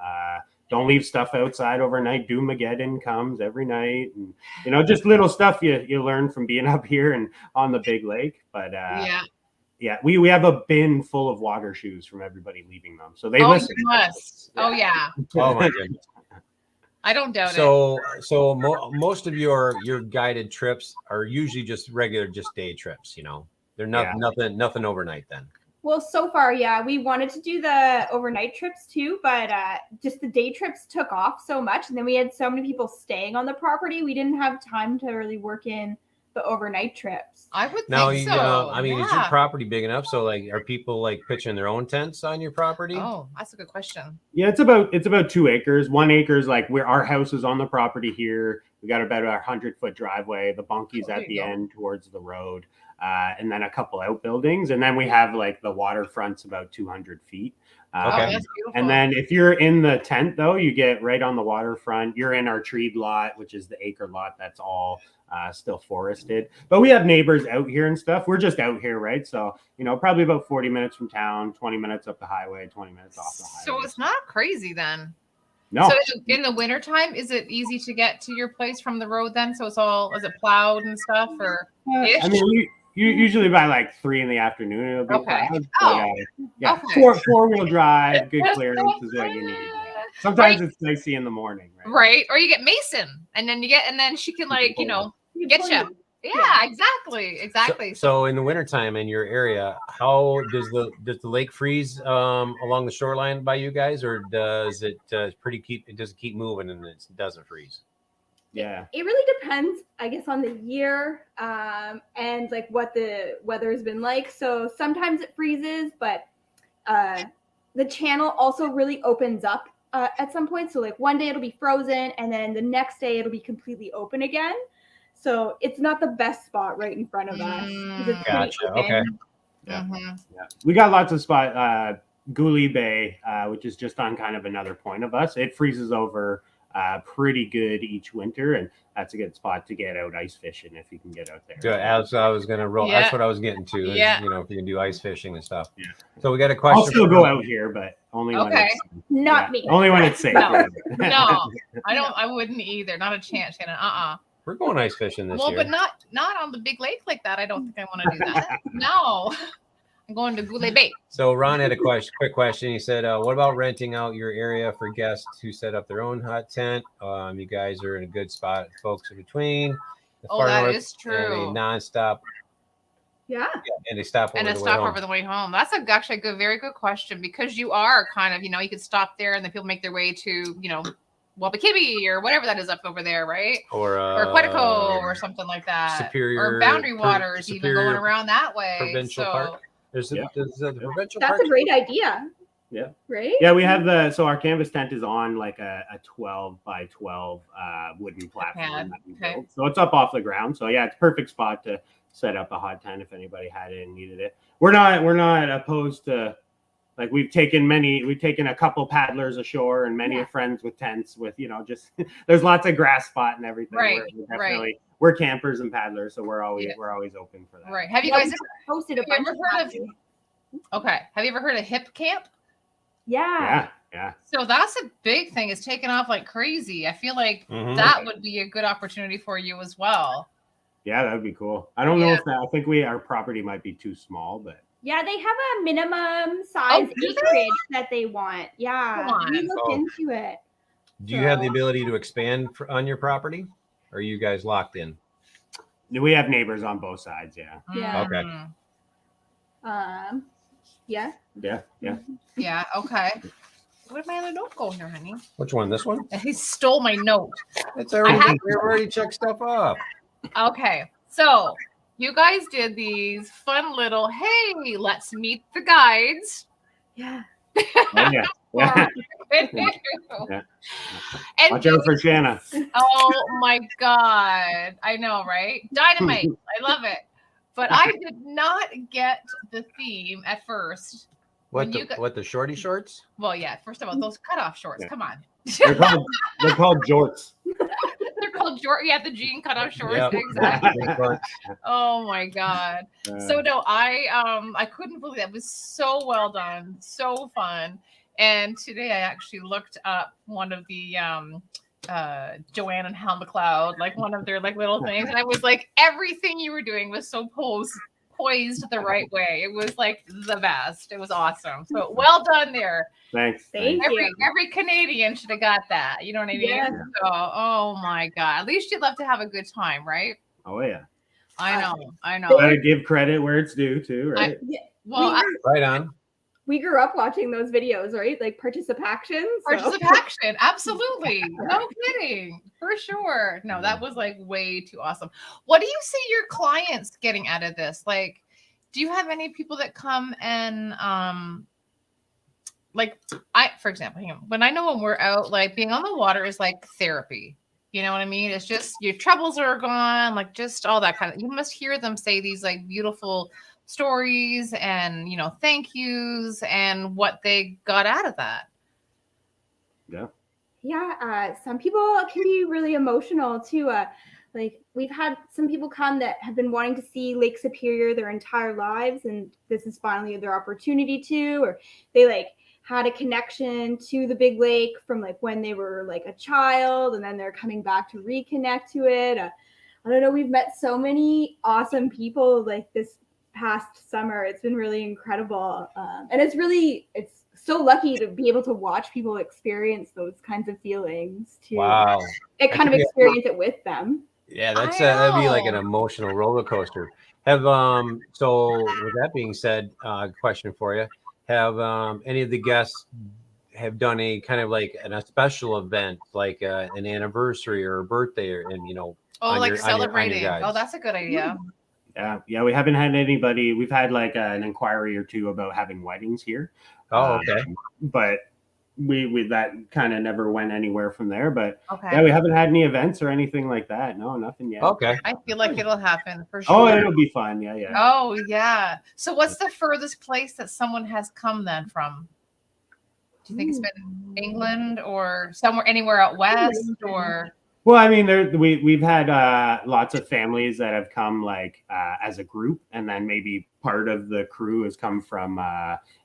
Don't leave stuff outside overnight. Doomageddon comes every night, and just little stuff you learn from being up here and on the big lake. But yeah, we have a bin full of water shoes from everybody leaving them, so they listen. You must. Yeah. Oh yeah. Oh my goodness. I don't doubt it. So most of your guided trips are usually just regular, just day trips. They're nothing overnight then. Well, so far, yeah, we wanted to do the overnight trips too, but just the day trips took off so much. And then we had so many people staying on the property. We didn't have time to really work in the overnight trips. I would think so. I mean, is your property big enough? So like, are people like pitching their own tents on your property? Oh, that's a good question. Yeah, it's about 2 acres. 1 acre is like where our house is on the property here. We got about a 100-foot driveway. The bunkies at the end towards the road. And then a couple outbuildings, and then we have like the waterfront's about 200 feet. Okay. That's beautiful. And then if you're in the tent though, you get right on the waterfront. You're in our treed lot, which is the acre lot that's all still forested. But we have neighbors out here and stuff. We're just out here, right? So probably about 40 minutes from town, 20 minutes up the highway, 20 minutes off the highway. So it's not crazy then. No. So in the wintertime, is it easy to get to your place from the road then? So is it plowed and stuff, or? I mean, usually by like 3 p.m, it'll be plowed. Yeah, Okay. Four-wheel drive, good clearance is what you need. Sometimes it's dicey in the morning, right? Right, or you get Mason, and then she can get you. Yeah, exactly. So in the wintertime in your area, how does the lake freeze along the shoreline by you guys, or does it keep moving and it doesn't freeze? Yeah, it really depends, I guess, on the year and like what the weather has been like. So sometimes it freezes, but the channel also really opens up at some point. So like one day it'll be frozen, and then the next day it'll be completely open again. So it's not the best spot right in front of us. Gotcha. Okay. Yeah. We got lots of spot. Goulet Bay, which is just on kind of another point of us. It freezes over pretty good each winter, and that's a good spot to get out ice fishing if you can get out there. Good. As I was gonna roll, that's what I was getting to. Is, Yeah. if you can do ice fishing and stuff. Yeah. So we got a question. I'll still go out here, but only when it's not me. Only when it's safe. No, I wouldn't either. Not a chance, Shannon. We're going ice fishing this year. But not on the big lake like that. I don't think I want to do that. No. I'm going to Goulet Bay. So Ron had a quick question. He said, what about renting out your area for guests who set up their own hot tent? You guys are in a good spot, folks, in between. That is true. And a nonstop. Yeah. And they stop over over the way home. That's actually a very good question, because you are kind of, you could stop there and then people make their way to, Wabakibbe or whatever that is up over there, right? Or Quetico or something like that. Superior, or Boundary Waters, even going around that way. Provincial Park. There's the provincial That's park. a great idea. Yeah. Right? Yeah, we have our canvas tent is on like a 12 by 12 wooden platform that we built. So it's up off the ground. So yeah, it's a perfect spot to set up a hot tent if anybody had it and needed it. We're not opposed to, like, we've taken a couple paddlers ashore and many friends with tents with, just there's lots of grass spot and everything. Right. We're campers and paddlers, so we're always open for that. Right. Have you guys hosted a bunch of Okay. Have you ever heard of hip camp? Yeah. So that's a big thing. It's taken off like crazy. I feel like that would be a good opportunity for you as well. Yeah, that would be cool. I don't know if I think our property might be too small, but yeah, they have a minimum size acreage that they want. Yeah, we looked into it. Do you have the ability to expand on your property? Or are you guys locked in? We have neighbors on both sides. Yeah. Yeah. Okay. Yeah. Yeah. Yeah. Okay. Where did my other note go here, honey? Which one? This one? He stole my note. It's already. We've already checked stuff off. Okay. So you guys did these fun little, hey, let's meet the guides. Yeah. Oh, yeah. Yeah. Canoe. Yeah. And Watch out for Shana. oh my God. I know, right? Dynamite. I love it. But I did not get the theme at first. What When the you got, what the shorty shorts? well, yeah, first of all, those cutoff shorts. Yeah. Come on. They're called jorts. They're called short. Yeah, the jean cutoff shorts. Yep. Exactly. Shorts. Oh my God. So no, I couldn't believe that. It was so well done, so fun. And today I actually looked up one of the Joanne and Hal McLeod, like one of their like little things, and I was like, everything you were doing was so poised the right way. It was like the best. It was awesome. So well done there. Thanks. Thank Thanks. you. Every Canadian should have got that. You know what I mean? Yeah. So, oh my God. At least you'd love to have a good time, right? Oh yeah. I know. Gotta give credit where it's due too, right? Well, Right on. We grew up watching those videos, right? Like participation. participation, absolutely. No kidding. For sure. No, that was like way too awesome. What do you see your clients getting out of this? Like, do you have any people that come and like for example, hang on, when we're out, like being on the water is like therapy. You know what I mean? It's just your troubles are gone, like just all that kind of, you must hear them say these like beautiful stories and, you know, thank yous and what they got out of that. Yeah. Yeah, some people can be really emotional too. Like we've had some people come that have been wanting to see Lake Superior their entire lives, and this is finally their opportunity to, or they like had a connection to the big lake from like when they were like a child, and then they're coming back to reconnect to it. I don't know. We've met so many awesome people like this past summer. It's been really incredible, and it's so lucky to be able to watch people experience those kinds of feelings too. Wow. And kind of experience it with them. Yeah, that'd be like an emotional roller coaster. So with that being said, question for you: have any of the guests have done a kind of like a special event, like an anniversary or a birthday, and you know? Like celebrating. Oh, that's a good idea. Yeah, we haven't had anybody. We've had like an inquiry or two about having weddings here. Oh, okay. But we that kind of never went anywhere from there. But okay. Yeah, we haven't had any events or anything like that. No, nothing yet. Okay. I feel like it'll happen for sure. Oh, it'll be fun. Yeah. Oh, yeah. So what's the furthest place that someone has come then from? Do you think it's been England or somewhere, anywhere out west, or? Well, I mean, we've had lots of families that have come like as a group, and then maybe part of the crew has come from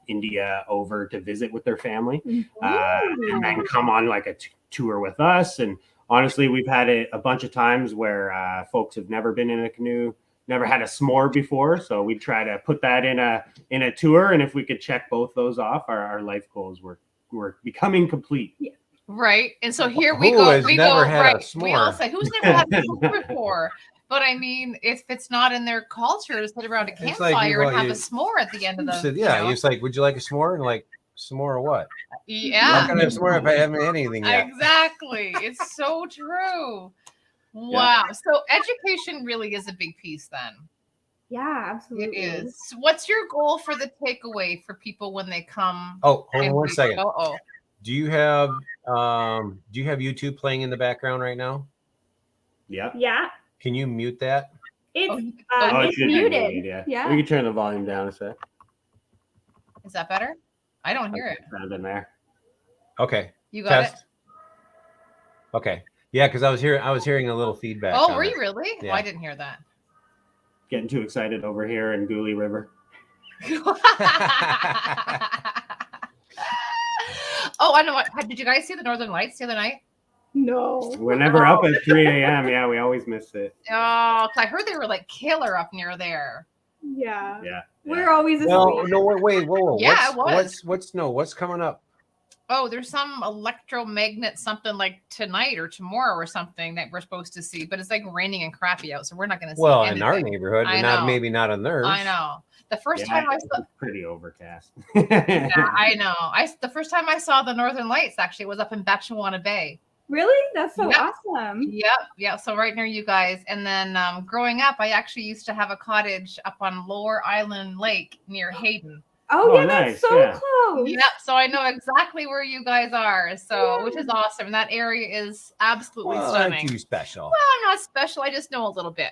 India over to visit with their family, and then come on like a tour with us. And honestly, we've had it a bunch of times where folks have never been in a canoe, never had a s'more before, so we try to put that in a tour. And if we could check both those off, our life goals were becoming complete. Yeah. Right. And so here we Who go. has never had a s'more? We all say, who's never had a s'more before? But I mean, if it's not in their culture to sit around a campfire and have a s'more at the end of the said, he's like, would you like a s'more? And like, s'more or what? Yeah. How can I have s'more if I haven't had anything yet? Exactly. It's so true. Wow. Yeah. So education really is a big piece then. Yeah, absolutely. It is. So what's your goal for the takeaway for people when they come? Oh, hold on one second. Uh-oh. Do you have YouTube playing in the background right now? Yeah. Yeah. Can you mute that? It's muted. Yeah. We can turn the volume down a sec. Is that better? I don't hear it. Better than there. Okay. You got it. Okay. Yeah, because I was hearing a little feedback. Oh, were you really? Yeah. Well, I didn't hear that. Getting too excited over here in Gooley River. Oh, I know what. Did you guys see the Northern Lights the other night? No. We're never up at 3 a.m. Yeah, we always miss it. Oh, I heard they were like killer up near there. Yeah. Yeah. We're always asleep. No, wait, whoa. Yeah, it was. What's coming up? Oh, there's some electromagnet something like tonight or tomorrow or something that we're supposed to see, but it's like raining and crappy out, so we're not going to see anything. In our neighborhood, but maybe not on theirs. I know. The first time I saw, pretty overcast. Yeah, I know. The first time I saw the Northern Lights actually was up in Batchewana Bay. Really? That's so awesome. Yep. So right near you guys. And then growing up, I actually used to have a cottage up on Lower Island Lake near Hayden. Oh, yeah, nice. that's so Yeah. close. Yep. So I know exactly where you guys are. So, which is awesome. That area is absolutely Well, stunning. aren't you special? Well, I'm not special. I just know a little bit.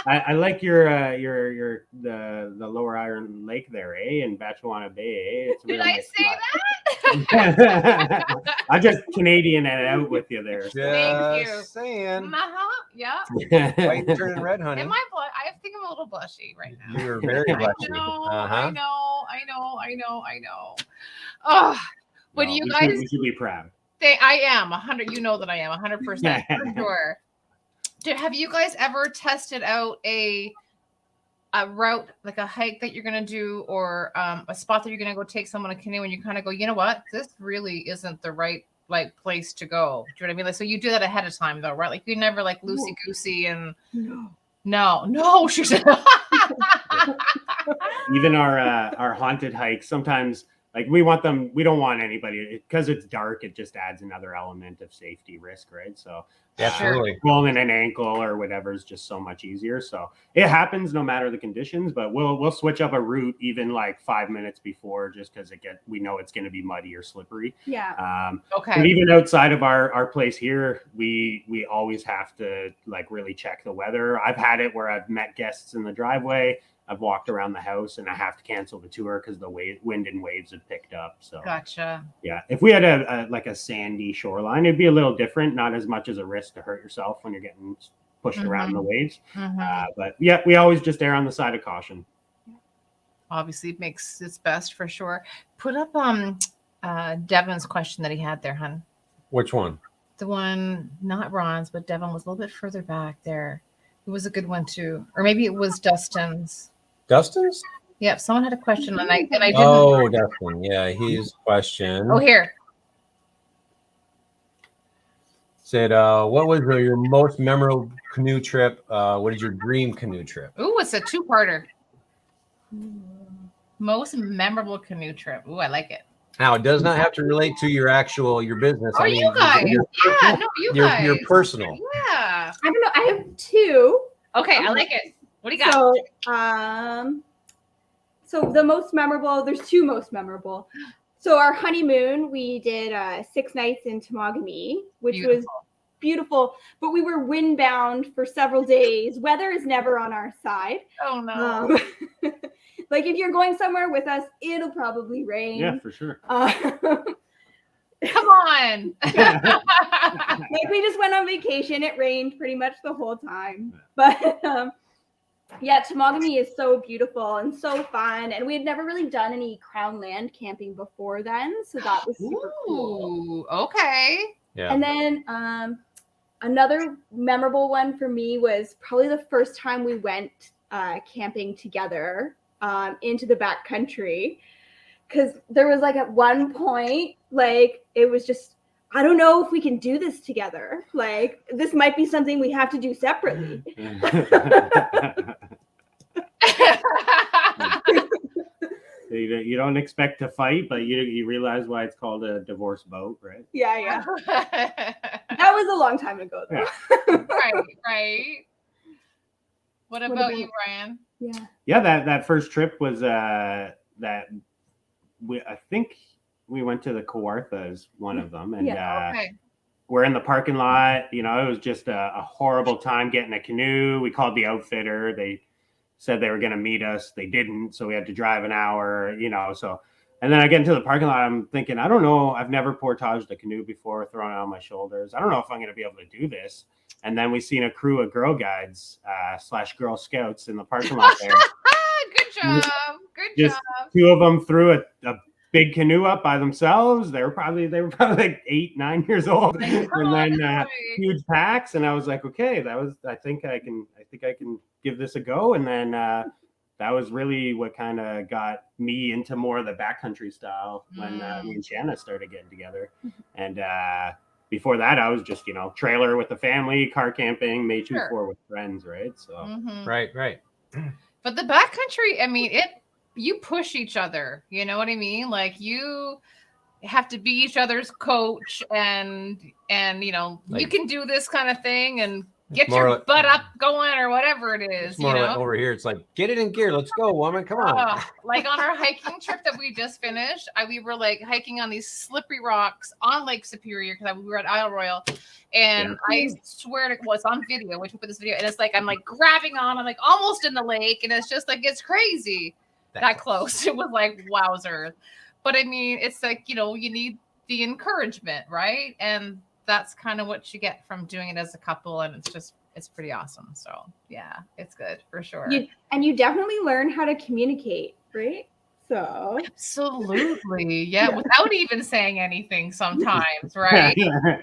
I like your the Lower Iron Lake there, eh? In Batchewana Bay, eh? It's a Did real I nice say spot. that? I just Canadian it out with you there. So. Thank you. Just saying. Yeah. White turning red, honey. Am I I think I'm a little blushy right now. You're very I blushy. know, Uh-huh. I know. Oh, but No, you we guys, should be proud. I am 100. You know that I am 100% for sure. Have you guys ever tested out a route, like a hike that you're gonna do, or a spot that you're gonna go take someone a canoe, and you kind of go, you know what, this really isn't the right like place to go? Do you know what I mean? Like, so you do that ahead of time, though, right? Like you never like loosey goosey and no, she said. Even our haunted hikes, sometimes like we don't want anybody, because it's dark, it just adds another element of safety risk, right? So Absolutely. rolling an ankle or whatever is just so much easier. So it happens no matter the conditions, but we'll switch up a route even like 5 minutes before, just because we know it's going to be muddy or slippery. Yeah. Okay. But even outside of our place here, we always have to like really check the weather. I've had it where I've met guests in the driveway, I've walked around the house, and I have to cancel the tour because the wind and waves have picked up. So Gotcha. yeah, if we had a sandy shoreline, it'd be a little different. Not as much as a risk to hurt yourself when you're getting pushed around in the waves. But yeah, we always just err on the side of caution. Obviously, it makes its best for sure. Put up Devin's question that he had there, hun. Which one? The one, not Ron's, but Devin was a little bit further back there. It was a good one too, or maybe it was Dustin's. Dustin's? Yep, someone had a question, and I didn't. Oh, Dustin. Yeah, his question. Oh, here. Said, what was your most memorable canoe trip? What is your dream canoe trip? Ooh, it's a two-parter. Most memorable canoe trip. Ooh, I like it. Now, it does not have to relate to your business. Oh, you guys. Yeah, no, you guys. Your personal. Yeah. I don't know. I have two. Okay, I like it. What do you got? So the most memorable, there's two most memorable. So our honeymoon, we did 6 nights in Temagami, which was beautiful, but we were windbound for several days. Weather is never on our side. Oh no. Like if you're going somewhere with us, it'll probably rain. Yeah, for sure. Come on. Like we just went on vacation. It rained pretty much the whole time. But yeah, Temagami is so beautiful and so fun. And we had never really done any Crown land camping before then. So that was super cool. Okay. Yeah. And then another memorable one for me was probably the first time we went camping together into the backcountry. Because there was like at one point, like it was just, I don't know if we can do this together. Like this might be something we have to do separately. You don't expect to fight, but you realize why it's called a divorce boat, right? Yeah. That was a long time ago, though. Yeah. Right. What about you, Ryan? Yeah, that first trip was I think we went to the Kawarthas, one of them, and we're in the parking lot. You know, it was just a horrible time getting a canoe. We called the outfitter. They said they were going to meet us. They didn't, so we had to drive an hour. You know, so and then I get into the parking lot. I'm thinking, I don't know. I've never portaged a canoe before, thrown it on my shoulders. I don't know if I'm going to be able to do this. And then we seen a crew of Girl Guides / Girl Scouts in the parking lot there. Good job. Good job. Two of them threw a big canoe up by themselves. They were probably like 8-9 years old, and then huge packs. And I was like, okay, I think I can give this a go. And then that was really what kind of got me into more of the backcountry style when me and Shana started getting together. And before that, I was just, trailer with the family, car camping, May 2-4 with friends, right? So Right. But the backcountry, I mean, you push each other. You know what I mean? Like you have to be each other's coach, and you can do this kind of thing, and get more your like- butt up going or whatever it is, It's more like over here. It's like, get it in gear. Let's go, woman. Come on. Like on our hiking trip that we just finished, we were like hiking on these slippery rocks on Lake Superior because we were at Isle Royal, and I swear to it's on video. We took this video, and it's like I'm like grabbing on. I'm like almost in the lake, and it's just like it's crazy that close. It was like wowzers. But I mean, it's like you need the encouragement, right? And that's kind of what you get from doing it as a couple, and it's pretty awesome. So yeah, it's good for sure. You definitely learn how to communicate, right? So absolutely, yeah, without even saying anything sometimes, right?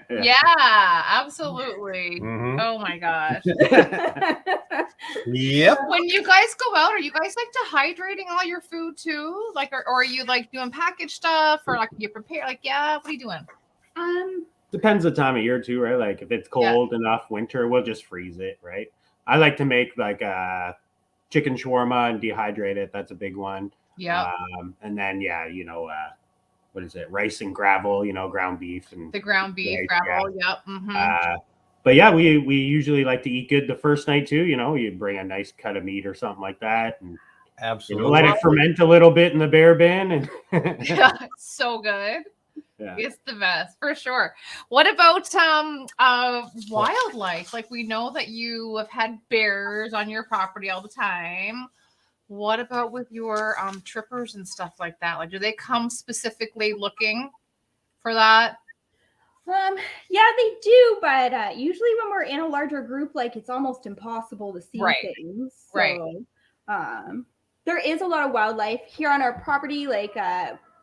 Yeah, absolutely. Mhm. Oh my gosh. Yep. When you guys go out, are you guys like dehydrating all your food too? Like, or are you like doing packaged stuff, or like you prepare? Like, yeah, what are you doing? Depends the time of year too, right? Like if it's cold enough winter, we'll just freeze it, right? I like to make like chicken shawarma and dehydrate it. That's a big one. Yeah. And then what is it? Rice and gravel, ground beef and the ground beef gravel. Yep. Mm-hmm. But yeah, we usually like to eat good the first night too. You bring a nice cut of meat or something like that, and absolutely let it ferment a little bit in the bear bin. And yeah, it's so good. Yeah. It's the best for sure. What about wildlife? Like we know that you have had bears on your property all the time. What about with your trippers and stuff like that? Like, do they come specifically looking for that? Yeah, they do, but usually when we're in a larger group, like it's almost impossible to see things. So, right. There is a lot of wildlife here on our property. Like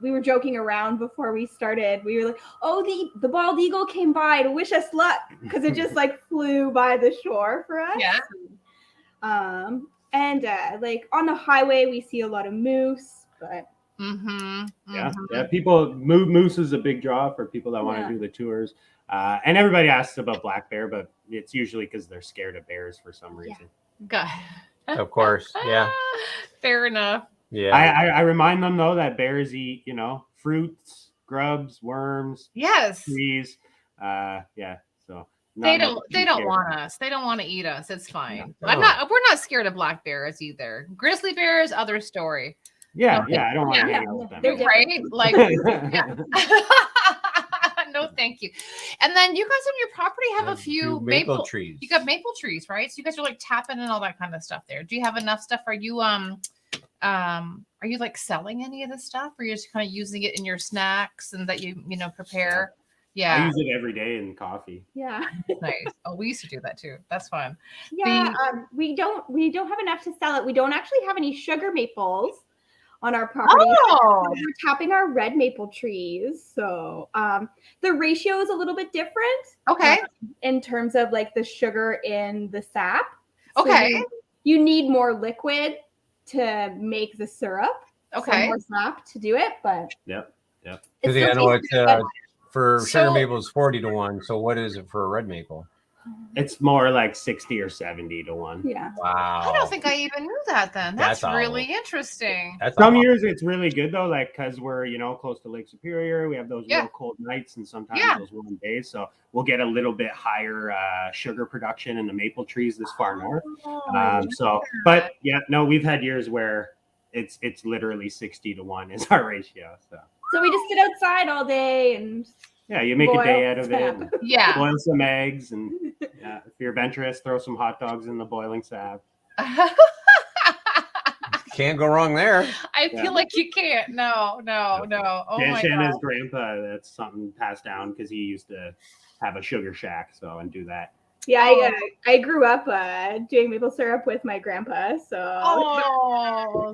we were joking around before we started. We were like, "Oh, the bald eagle came by to wish us luck," because it just like flew by the shore for us. Yeah. And like on the highway, we see a lot of moose, but. Yeah. Moose is a big draw for people that want to do the tours. And everybody asks about black bear, but it's usually because they're scared of bears for some reason. God. Of course. Yeah. Fair enough. Yeah. I remind them though that bears eat, fruits, grubs, worms, trees. So they don't want us. They don't want to eat us. It's fine. No. We're not scared of black bears either. Grizzly bears, other story. Yeah, I don't want to hang out with them. They're right. Like, no, thank you. And then you guys on your property have a few maple trees. You got maple trees, right? So you guys are like tapping and all that kind of stuff there. Do you have enough stuff? Are you like selling any of this stuff, or you're just kind of using it in your snacks and that you prepare? Yeah. I use it every day in coffee. Yeah. Nice. Oh, we used to do that too. That's fun. Yeah. We don't have enough to sell it. We don't actually have any sugar maples on our property. Oh. We're tapping our red maple trees. So the ratio is a little bit different. Okay. In terms of like the sugar in the sap. Okay. So you need more liquid to make the syrup. Okay. So more sap to do it, but Yep. Because I know it's for sugar maple is 40 to 1. So what is it for a red maple? It's more like 60 or 70 to 1. Yeah. Wow. I don't think I even knew that then. That's really interesting. Some years it's really good though, like because we're close to Lake Superior. We have those real cold nights and sometimes those warm days. So we'll get a little bit higher sugar production in the maple trees this far north. But we've had years where it's literally 60 to 1 is our ratio. So we just sit outside all day and you make a day out of it. Yeah. Boil some eggs and if you're adventurous, throw some hot dogs in the boiling sap. Can't go wrong there. I feel like you can't. No. Oh my Shana's God. grandpa, that's something passed down because he used to have a sugar shack and do that. Yeah, I grew up doing maple syrup with my grandpa. So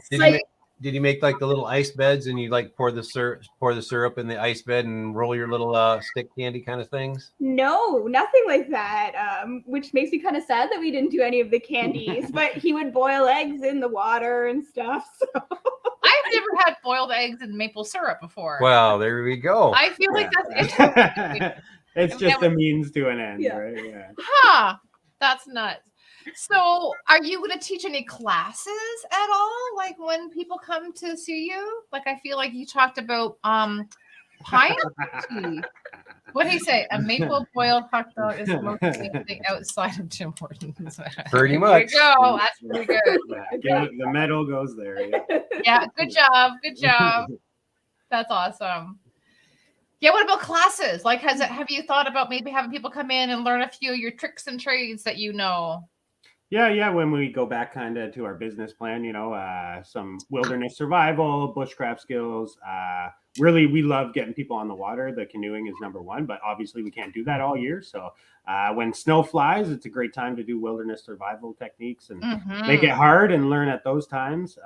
Did you make like the little ice beds and you like pour the syrup in the ice bed and roll your little stick candy kind of things? No, nothing like that. Which makes me kind of sad that we didn't do any of the candies. But he would boil eggs in the water and stuff. So I've never had boiled eggs and maple syrup before. Well, there we go. I feel like that's interesting. It's just a means to an end, right? Yeah. Huh. That's nuts. So are you going to teach any classes at all? Like when people come to see you? Like I feel like you talked about Pine tea. What did he say? A maple boiled hot dog is the most famous thing outside of Tim Hortons. Pretty There much. you go. That's pretty good. Yeah, the medal goes there. Yeah. Yeah, good job. Good job. That's awesome. Yeah, what about classes? Like, have you thought about maybe having people come in and learn a few of your tricks and trades that you know? Yeah. When we go back kind of to our business plan, some wilderness survival, bushcraft skills. Really, we love getting people on the water. The canoeing is number one, but obviously we can't do that all year. So when snow flies, it's a great time to do wilderness survival techniques and make it hard and learn at those times.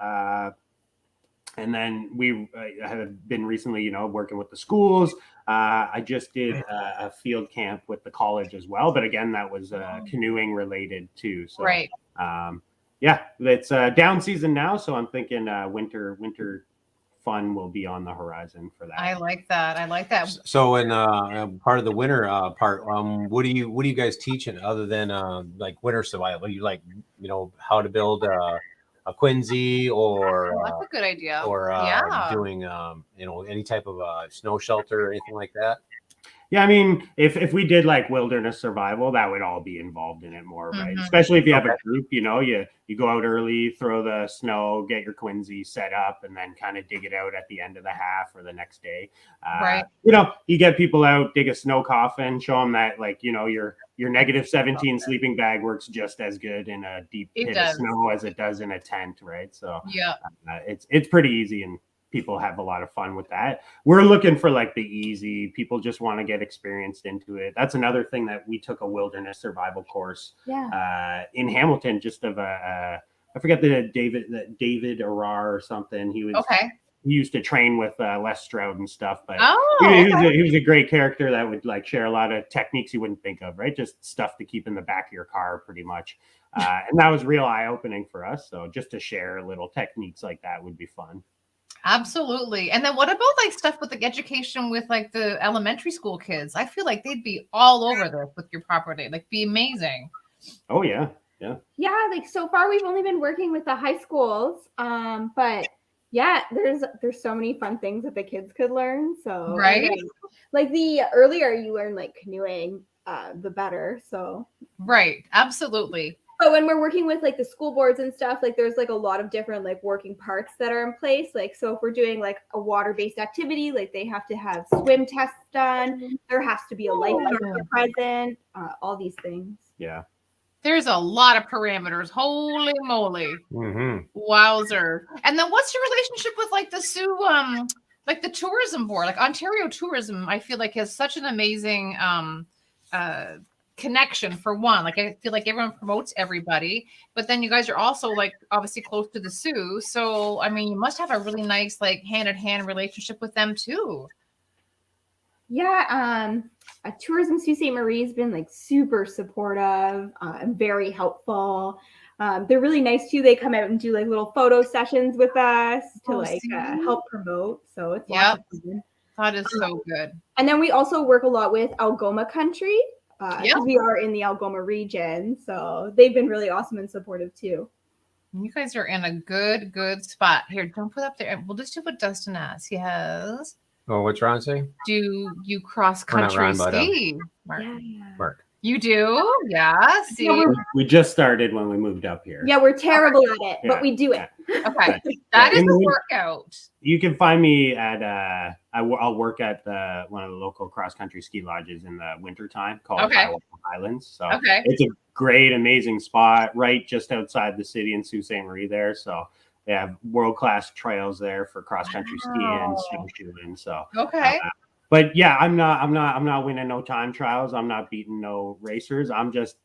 And then we have been recently, working with the schools. I just did a field camp with the college as well. But again, that was canoeing related too. So, right. It's down season now. So I'm thinking winter fun will be on the horizon for that. I like that. So in part of the winter part, what do you guys teaching other than like winter survival? You like, how to build a Quincy or that's a good idea. Or doing any type of snow shelter or anything like that. Yeah, I mean, if we did like wilderness survival, that would all be involved in it more, right? Especially if you have a group, you go out early, throw the snow, get your Quincy set up, and then kind of dig it out at the end of the half or the next day. Right. You get people out, dig a snow coffin, show them that your -17 sleeping bag works just as good in a deep pit of snow as it does in a tent, right? So yeah, it's pretty easy and people have a lot of fun with that. We're looking for like the easy, people just want to get experienced into it. That's another thing that we took a wilderness survival course in Hamilton, just of I forget David Arar or something. He used to train with Les Stroud and stuff, but he was a great character that would like share a lot of techniques you wouldn't think of, right? Just stuff to keep in the back of your car pretty much. And that was real eye-opening for us. So just to share little techniques like that would be fun. Absolutely. And then what about like stuff with the education with like the elementary school kids? I feel like they'd be all over this with your property, like be amazing. Oh yeah. Like so far we've only been working with the high schools, but yeah, there's so many fun things that the kids could learn. So right, like the earlier you learn like canoeing, the better. So right, absolutely. But when we're working with like the school boards and stuff, like there's like a lot of different like working parts that are in place. Like, so if we're doing like a water-based activity, like they have to have swim tests done. There has to be a lifeguard present, all these things. Yeah. There's a lot of parameters. Holy moly. Wowzer. And then what's your relationship with like the Sioux, like the tourism board, like Ontario Tourism, I feel like has such an amazing, connection for one. Like I feel like everyone promotes everybody, but then you guys are also like obviously close to the Sioux, so I mean you must have a really nice like hand-in-hand relationship with them too. Tourism Sault Ste. Marie has been like super supportive and very helpful. They're really nice too. They come out and do like little photo sessions with us to help promote, so it's lots of fun. That is so good. And then we also work a lot with Algoma Country. We are in the Algoma region, so they've been really awesome and supportive too. You guys are in a good spot. Here, don't put up there. We'll just do what Dustin asks. He has. Oh, what's Ron saying? Do you cross country ski, Mark? Mark. You do? Yeah. See, we just started when we moved up here. Yeah, we're terrible at it, but we do it. Okay, that is a workout. You can find me at I'll work at one of the local cross country ski lodges in the wintertime called Highlands. So it's a great, amazing spot right just outside the city in Sault Ste. Marie there. So they have world-class trails there for cross country skiing, snowshoeing. So but yeah, I'm not winning no time trials. I'm not beating no racers. I'm just,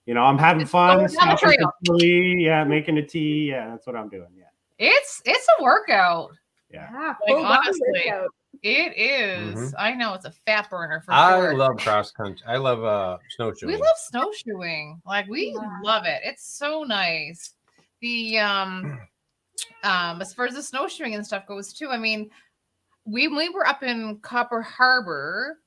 I'm having fun. Making a tee. Yeah, that's what I'm doing. Yeah. It's a workout. Yeah. Like, honestly, it is. I know it's a fat burner for sure. I love cross country. I love snowshoeing. We love snowshoeing. Like we love it. It's so nice. The as far as the snowshoeing and stuff goes too, I mean, we were up in Copper Harbor.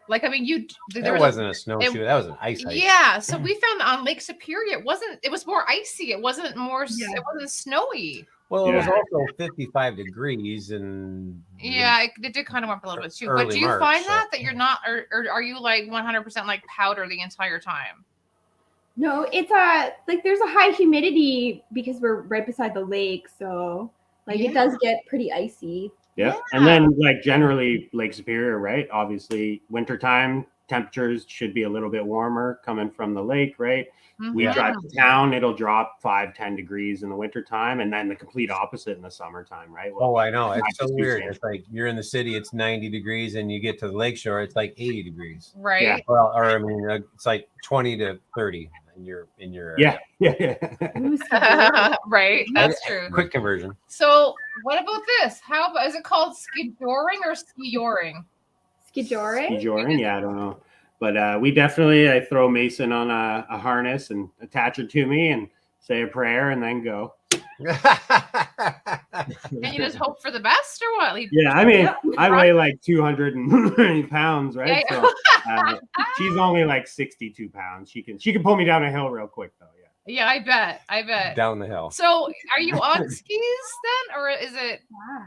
Like, I mean, there wasn't a snowshoe. That was an ice hike. Yeah. So we found on Lake Superior, it was more icy. It wasn't it wasn't snowy. Well, it was Yeah. also 55 degrees and Yeah, it did kind of warm up a little bit too. But Early do you March, find so- that you're not, or are you like 100% like powder the entire time? No, it's like there's a high humidity because we're right beside the lake, so like it does get pretty icy. Yeah. Yeah. And then like generally Lake Superior, right? Obviously wintertime temperatures should be a little bit warmer coming from the lake, right? We Mhm. drive to town, it'll drop 5-10 degrees in the wintertime, and then the complete opposite in the summertime, right? Oh, I know. It's so just weird. using- It's like you're in the city, it's 90 degrees, and you get to the lakeshore, it's like 80 degrees. Right. Yeah. Well, or I mean, it's like 20 to 30 in your Yeah. Yeah. Ooh, severe. Right. That's true. quick conversion. So what about this? How about, is it called skidoring or skioring? Skijoring? Skijoring, yeah, I don't know. But I throw Mason on a harness and attach her to me and say a prayer and then go. And you just hope for the best or what? Yeah, I mean, Yep. I weigh like 290 pounds, right? Yeah. So she's only like 62 pounds. She can pull me down a hill real quick though. Yeah. Yeah, I bet. Down the hill. So are you on skis then? Or is it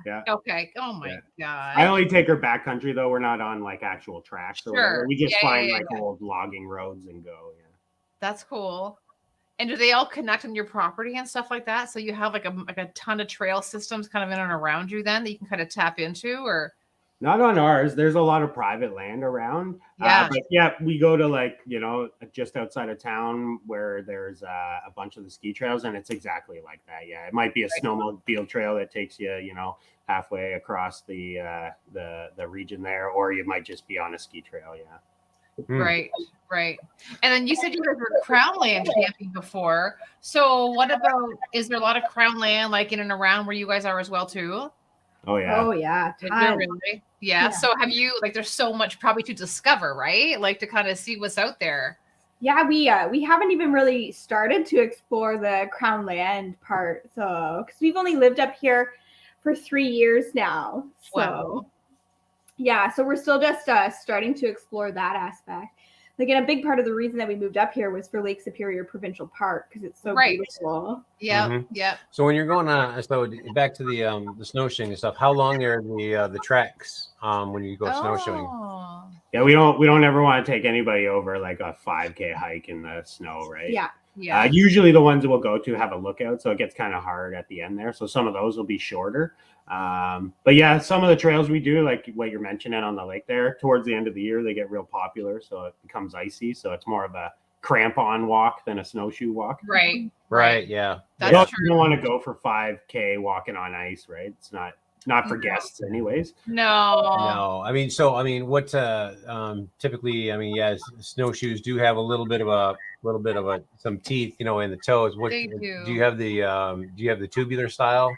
Yeah. Yeah. okay? Oh my god. I only take her backcountry though. We're not on like actual tracks or whatever. Sure. We just Yeah, find yeah, like old logging roads and go. Yeah. That's cool. And do they all connect on your property and stuff like that? So you have like a ton of trail systems kind of in and around you then that you can kind of tap into, or Not on ours. There's a lot of private land around. Yeah. But yeah, we go to like, just outside of town where there's a bunch of the ski trails, and it's exactly like that. Yeah. It might be a snowmobile trail that takes you, halfway across the region there, or you might just be on a ski trail. Yeah. right. And then you said you guys were crown land camping before. So what about, is there a lot of crown land like in and around where you guys are as well too? Oh yeah. Oh yeah. Is there tons. really? Yeah. So have you, like, there's so much probably to discover, right? Like to kind of see what's out there. Yeah, we haven't even really started to explore the Crown Land part. So because we've only lived up here for 3 years now. So Wow. yeah, so we're still just starting to explore that aspect. Like, and a big part of the reason that we moved up here was for Lake Superior Provincial Park because it's so Right. beautiful. Yeah. Mhm. Yeah. So when you're going so back to the snowshoeing and stuff, how long are the tracks when you go snowshoeing? Oh. Yeah, we don't ever want to take anybody over like a 5K hike in the snow, right? Yeah. Yeah. Usually the ones that we'll go to have a lookout, so it gets kind of hard at the end there. So some of those will be shorter. But yeah, some of the trails we do, like what you're mentioning on the lake there, towards the end of the year, they get real popular. So it becomes icy. So it's more of a cramp-on walk than a snowshoe walk. Right. Right. Yeah. That's You don't want to go for 5K walking on ice, right? It's not for guests anyways. No. No, I mean, what typically, snowshoes do have a little bit of some teeth, in the toes. What They do. you have the tubular style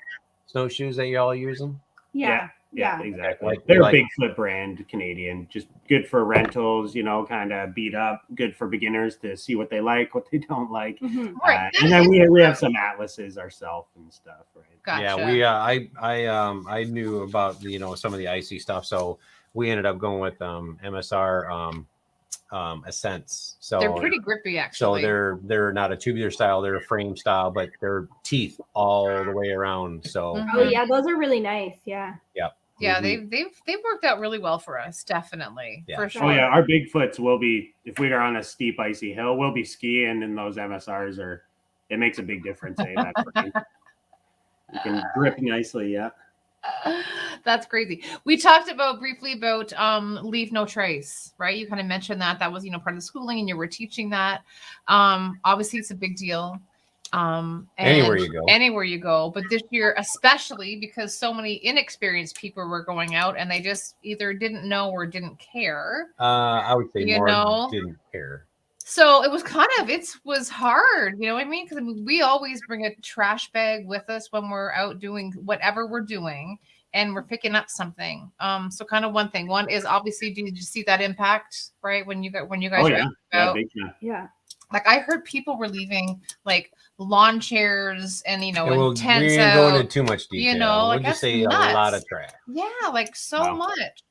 snowshoes that y'all using? Yeah. Yeah, exactly. Like- They're like- a Bigfoot brand, Canadian, just good for rentals, kind of beat up, good for beginners to see what they like, what they don't like. Mhm. Right. And then we have some atlases ourselves and stuff, right? Gotcha. Yeah, we I knew about some of the icy stuff, so we ended up going with MSR Ascents. So They're pretty grippy, So actually. they're not a tubular style, they're a frame style, but they're teeth all the way around. So Mhm. Oh yeah, those are really nice. Yeah. Yeah, Mhm. they've worked out really well for us, definitely. Yeah. For Oh, sure. Oh yeah, our Bigfoots will be, if we are on a steep icy hill, we'll be skiing, and those MSRs it makes a big difference. That frame. You can grip nicely, yeah. That's crazy. We talked briefly about leave no trace, right? You kind of mentioned that was part of the schooling, and you were teaching that. Obviously it's a big deal. And Anywhere you go. But this year especially, because so many inexperienced people were going out and they just either didn't know or didn't care. I would say You more know? didn't care. So it was was hard, you know what I mean? Because we always bring a trash bag with us when we're out doing whatever we're doing and we're picking up something. So kind of one is obviously, did you see that impact, right? When you guys Oh were yeah, out? big time. Yeah. Like I heard people were leaving like lawn chairs and And and tents we ain't out. going into too much detail. like, We'll just that's say nuts. a lot of trash. Yeah, like so Wow. much.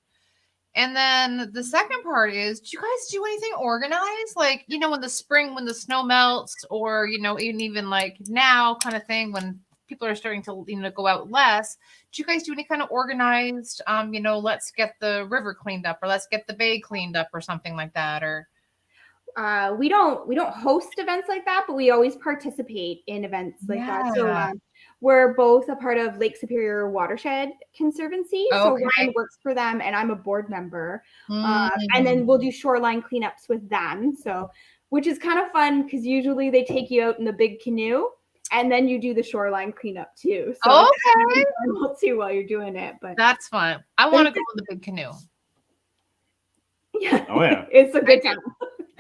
And then the second part is, do you guys do anything organized? Like, in the spring when the snow melts, or even like now kind of thing when people are starting to, go out less. Do you guys do any kind of organized, let's get the river cleaned up, or let's get the bay cleaned up, or something like that? Or we don't host events like that, but we always participate in events like that. So we're both a part of Lake Superior Watershed Conservancy. So Ryan works for them, and I'm a board member. And then we'll do shoreline cleanups with them. So, which is kind of fun because usually they take you out in the big canoe, and then you do the shoreline cleanup too. So it's too while you're doing it, but that's fun. I want to go in the big canoe. Yeah. Oh yeah. It's a good time.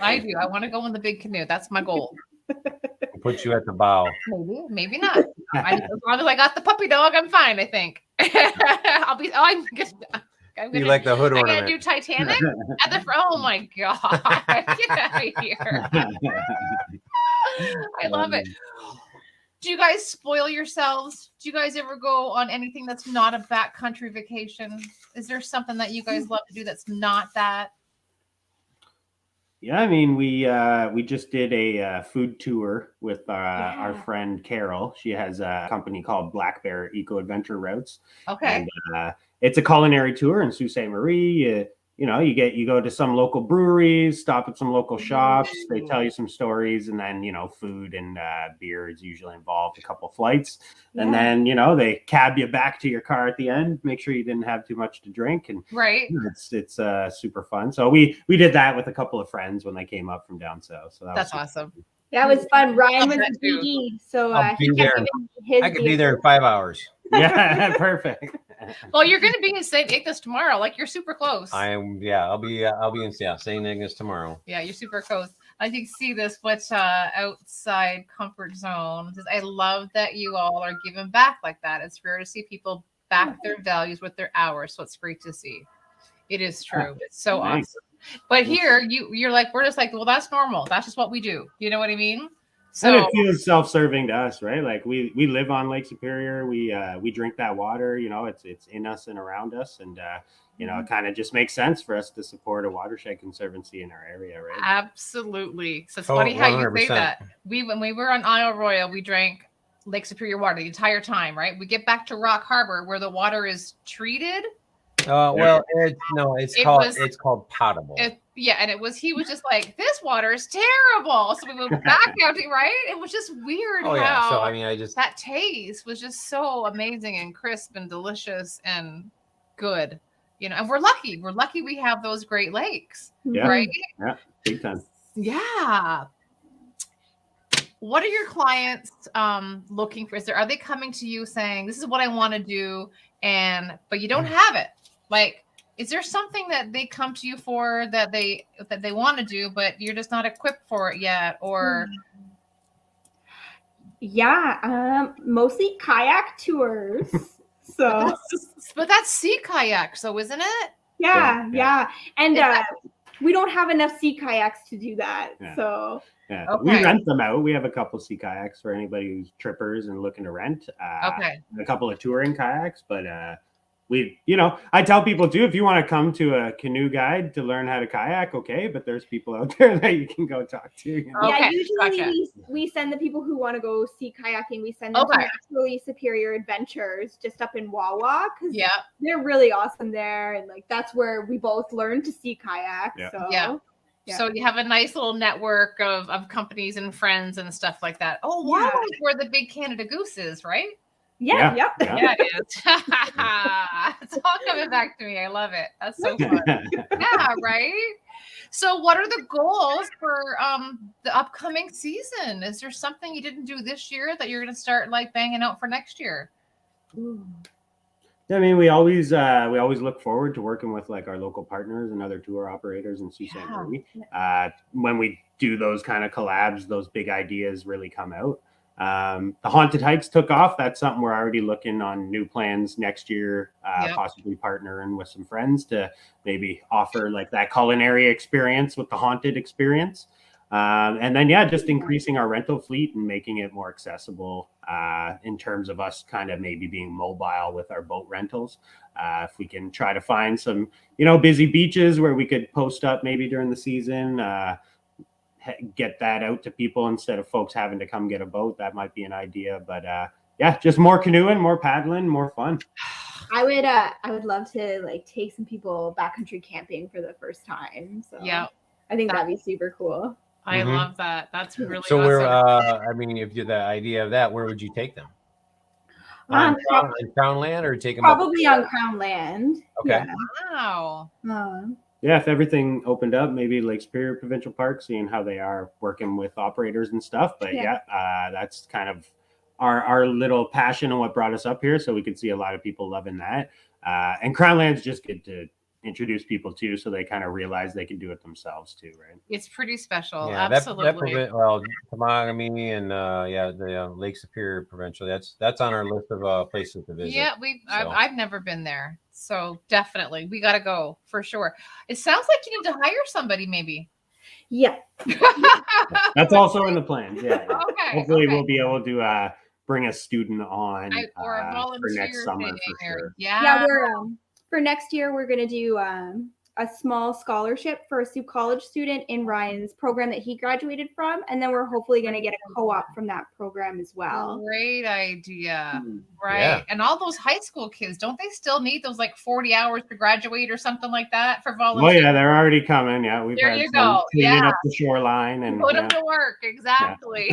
I do. I want to go in the big canoe. That's my goal. Put you at the bow. Maybe not. As long as I got the puppy dog, I'm fine, I think. I'm You like the hood I'm ornament. gonna do Titanic at the front. Oh my god. Get out of here. I love it. Do you guys spoil yourselves? Do you guys ever go on anything that's not a backcountry vacation? Is there something that you guys love to do that's not that? Yeah, I mean, we just did a food tour with our friend Carol. She has a company called Black Bear Eco Adventure Routes. Okay. And it's a culinary tour in Sault Ste. Marie. You go to some local breweries, stop at some local shops. They tell you some stories, and then food and beer is usually involved. A couple flights, and then they cab you back to your car at the end. Make sure you didn't have too much to drink, and it's super fun. So we did that with a couple of friends when they came up from down south. So that's awesome. That was fun. Ryan was the BD, so I could be there in 5 hours. Yeah, perfect. Well, you're going to be in St. Ignace tomorrow. Like, you're super close. I'll be in St. Ignace tomorrow. Yeah, you're super close. I think see this, what's outside comfort zone. I love that you all are giving back like that. It's rare to see people back their values with their hours, so it's great to see. It is true. It's so awesome. But here, you're like, we're just like, well, that's normal. That's just what we do. You know what I mean? So, and it feels self-serving to us, right? Like we live on Lake Superior. We drink that water. It's in us and around us, and it kind of just makes sense for us to support a watershed conservancy in our area, right? Absolutely. So it's funny how 100%. You say that. When we were on Isle Royale, we drank Lake Superior water the entire time, right? We get back to Rock Harbor where the water is treated. It's called potable. And he was just like, this water is terrible. So we moved back out to, right? It was just weird. How So that taste was just so amazing and crisp and delicious and good. And we're lucky. We're lucky we have those Great Lakes. Yeah. Right? Yeah. Big time. Yeah. What are your clients looking for? Are they coming to you saying, this is what I want to do, but you don't have it? Like, is there something that they come to you for that they want to do, but you're just not equipped for it yet? Or mostly kayak tours. So, but that's sea kayak, so isn't it? Yeah. And we don't have enough sea kayaks to do that. Yeah. So we rent them out. We have a couple sea kayaks for anybody who's trippers and looking to rent. A couple of touring kayaks, but I tell people too, if you want to come to a canoe guide to learn how to kayak, okay, but there's people out there that you can go talk to. Yeah, usually we send the people who want to go sea kayaking, we send them to Naturally Superior Adventures just up in Wawa, because they're really awesome there, and like that's where we both learned to sea kayak. Yeah. So you have a nice little network of companies and friends and stuff like that. Oh, wow, is where the big Canada Goose is, right? Yeah, it is. It's all coming back to me. I love it. That's so fun. Yeah, right? So what are the goals for the upcoming season? Is there something you didn't do this year that you're going to start like banging out for next year? I mean, we always look forward to working with like our local partners and other tour operators in Sault Ste. Marie. When we do those kind of collabs, those big ideas really come out. The haunted hikes took off. That's something we're already looking on new plans next year, possibly partnering with some friends to maybe offer like that culinary experience with the haunted experience. And then, just increasing our rental fleet and making it more accessible in terms of us kind of maybe being mobile with our boat rentals. If we can try to find some, busy beaches where we could post up maybe during the season, get that out to people instead of folks having to come get a boat. That might be an idea. But yeah, just more canoeing, more paddling, more fun. I would love to like take some people backcountry camping for the first time. So Yeah, I think that'd be super cool. I Mhm. love that. That's really So awesome. where I mean, if you the idea of that, where would you take them? On Crown land, or take them Probably up? on Crown land. Okay. Wow. Yeah, if everything opened up, maybe Lake Superior Provincial Park, seeing how they are working with operators and stuff. But that's kind of our little passion and what brought us up here. So we could see a lot of people loving that. And Crown Land's just good to introduce people to, so they kind of realize they can do it themselves too, right? It's pretty special. Yeah, Absolutely. well, Temagami and the Lake Superior Provincial. That's on our list of places to visit. Yeah, I've never been there, so definitely we got to go for sure. It sounds like you need to hire somebody, maybe. Yeah. That's also in the plans. Yeah. Okay. Hopefully, we'll be able to bring a student on or a volunteer for next summer thing, for sure. Yeah, for next year we're gonna do a small scholarship for a college student in Ryan's program that he graduated from, and then we're hopefully gonna get a co-op from that program as well. Great idea. Right. Yeah. And all those high school kids, don't they still need those like 40 hours to graduate or something like that for volunteers? Oh yeah, they're already coming. Yeah, we've There had you some go. cleaning up the shoreline and put them to work. Exactly.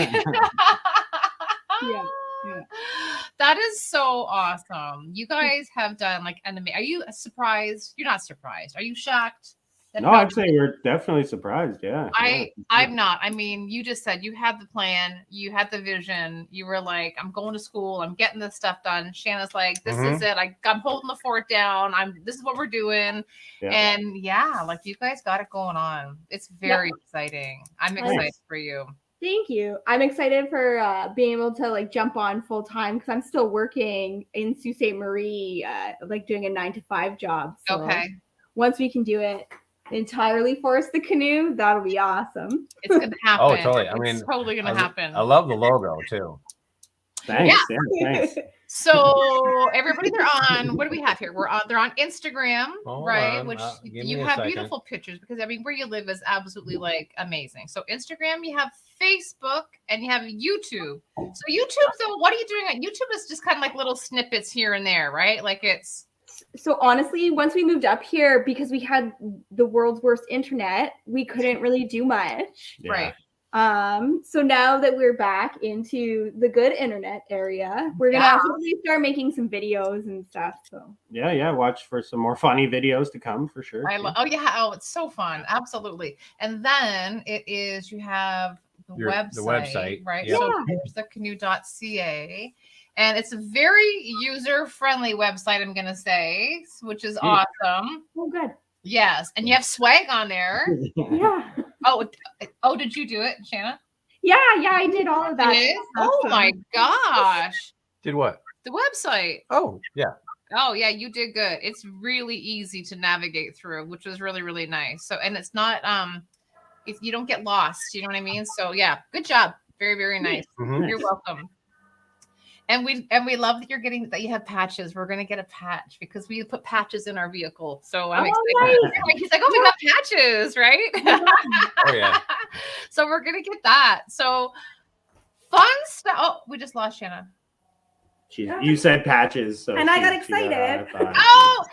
Yeah. That is so awesome. You guys have done like are you surprised? You're not surprised. Are you shocked? No, I'd say we're definitely surprised. Yeah. I'm not. I mean, you just said you had the plan, you had the vision, you were like, I'm going to school, I'm getting this stuff done. Shanna's like, this is it. I'm holding the fort down. This is what we're doing. Yeah. And like you guys got it going on. It's very exciting. I'm excited for you. Thank you. I'm excited for being able to like jump on full time because I'm still working in Sault Ste. Marie, like doing a 9-to-5 job. So once we can do it entirely Forest the Canoe, that'll be awesome. It's gonna happen. Oh, totally. It's totally gonna happen. I love the logo too. Thanks. Yeah, thanks. So everybody, they're on. What do we have here? They're on Instagram, right? Which you have beautiful pictures because I mean, where you live is absolutely like amazing. So Instagram, you have Facebook, and you have YouTube. So YouTube, though, what are you doing on YouTube? Is just kind of like little snippets here and there, right? Like it's. So honestly, once we moved up here, because we had the world's worst internet, we couldn't really do much. Yeah. Right. So now that we're back into the good internet area, we're gonna hopefully start making some videos and stuff. So watch for some more funny videos to come for sure. It's so fun, absolutely. And then you have the website, right? Yep. So thecanoe.ca. And it's a very user-friendly website, I'm gonna say, which is awesome. Oh, good. Yes, and you have swag on there. Yeah. Oh, did you do it, Shana? Yeah, I did all of that. Oh my gosh. Did what? The website. Oh, yeah. Oh, yeah, you did good. It's really easy to navigate through, which was really, really nice. So, and it's not, if you don't get lost, you know what I mean? So, yeah, good job. Very, very nice. Mm-hmm. You're welcome. And we love that you have patches. We're gonna get a patch because we put patches in our vehicle. So I'm excited. Nice. He's like, oh, we got patches, right? Oh yeah. So we're gonna get that. So fun stuff. Oh, we just lost Shanna. You said patches, so and I got excited. Oh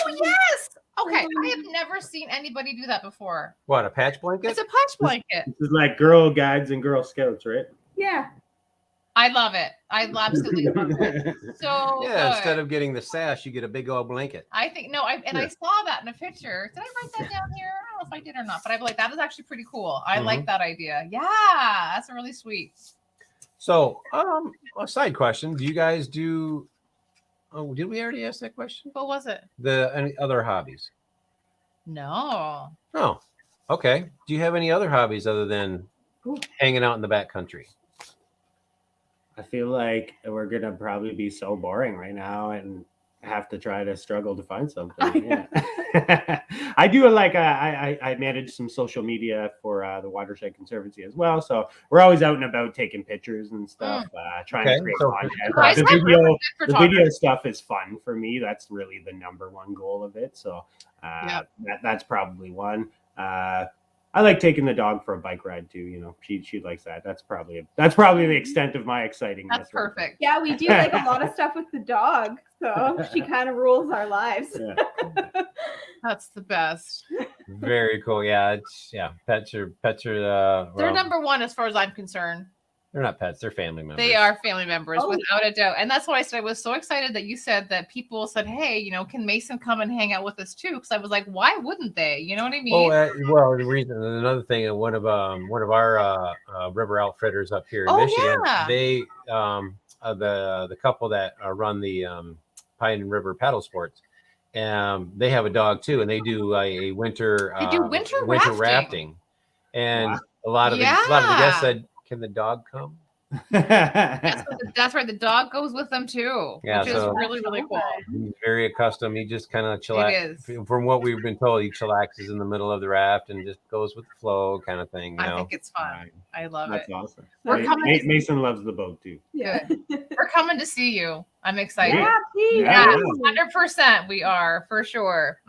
yes. Okay, I have never seen anybody do that before. What, a patch blanket? It's a patch blanket. This is like Girl Guides and Girl Scouts, right? Yeah. I love it. I absolutely love it. So yeah, instead of getting the sash, you get a big old blanket. I think I saw that in a picture. Did I write that down here? I don't know if I did or not, but I'm like, that is actually pretty cool. I like that idea. Yeah, that's really sweet. So, a side question: do you guys do? Oh, did we already ask that question? What was it? Any other hobbies? No. Oh, okay. Do you have any other hobbies other than hanging out in the backcountry? I feel like we're gonna probably be so boring right now and have to try to struggle to find something. Yeah. I do I manage some social media for the Watershed Conservancy as well. So we're always out and about taking pictures and stuff, trying to create content. The video stuff is fun for me. That's really the number one goal of it. So that's probably one. I like taking the dog for a bike ride too. You know, she likes that. That's probably the extent of my excitingness. That's perfect. Yeah, we do like a lot of stuff with the dog, so she kind of rules our lives. Yeah. That's the best. Very cool. Yeah, pets are They're well, number one as far as I'm concerned. they're not pets, they're family members. They are family members, Oh. without a doubt. And that's why I said I was so excited that you said that people said, hey, you know, can Mason come and hang out with us too? Because I was like, why wouldn't they? You know what I mean? Well, the reason, another thing, one of our river outfitters up here in Oh, Michigan, yeah. they the couple that run the Pine River Paddle Sports, they have a dog too, and they do a winter winter rafting. And Wow. a lot of the guests said, "Can the dog come?" That's right. The dog goes with them too, Yeah, which so- is really, really cool. He's very accustomed. He just kind of It chillax. is. From what we've been told, he chillaxes in the middle of the raft and just goes with the flow, kind of thing. You I know? think it's fun. Right. I love That's it. awesome. We're coming. Mason loves the boat too. Yeah. We're coming to see you. I'm excited. Yeah, please. Yeah, Yeah. 100% we are, for sure.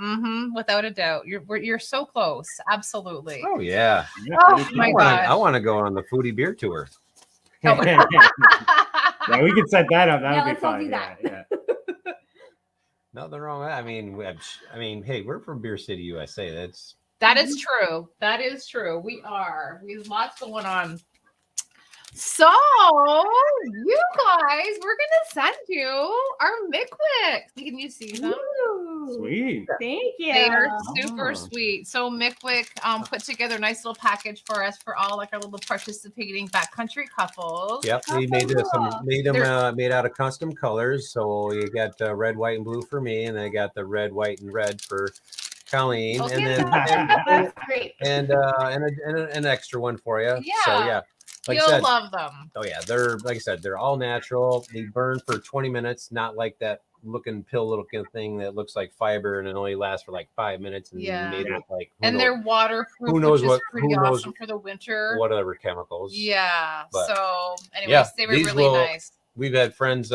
Without a doubt. You're so close. Absolutely. Oh yeah. Oh my I gosh. want to go on the foodie beer tour. Yeah, we could set that up. That Yeah, would be let's all fun. do that. Nothing wrong with that. I mean, hey, we're from Beer City, USA. That is true. That is true. We are. We have lots going on. So, you guys, we're gonna send you our Mickwicks. Can you see them? Ooh, Sweet. Thank you. They are super Oh. sweet. So Micwick put together a nice little package for us for all like our little participating backcountry couples. Yep, Oh, we made cool. them made out of custom colors. So you got red, white, and blue for me, and I got the red, white, and red for Colleen, Okay. and then That's great. and an extra one for you. So Yeah. yeah, like I You'll said, love them. oh yeah, they're like I said, they're all natural. They burn for 20 minutes, not like that looking thing that looks like fiber and it only lasts for like 5 minutes and Yeah. made with like And they're waterproof, who knows which what- is pretty who knows awesome for the winter. whatever chemicals. Yeah. But- So anyways, Yeah, they were these really will- nice. We've had friends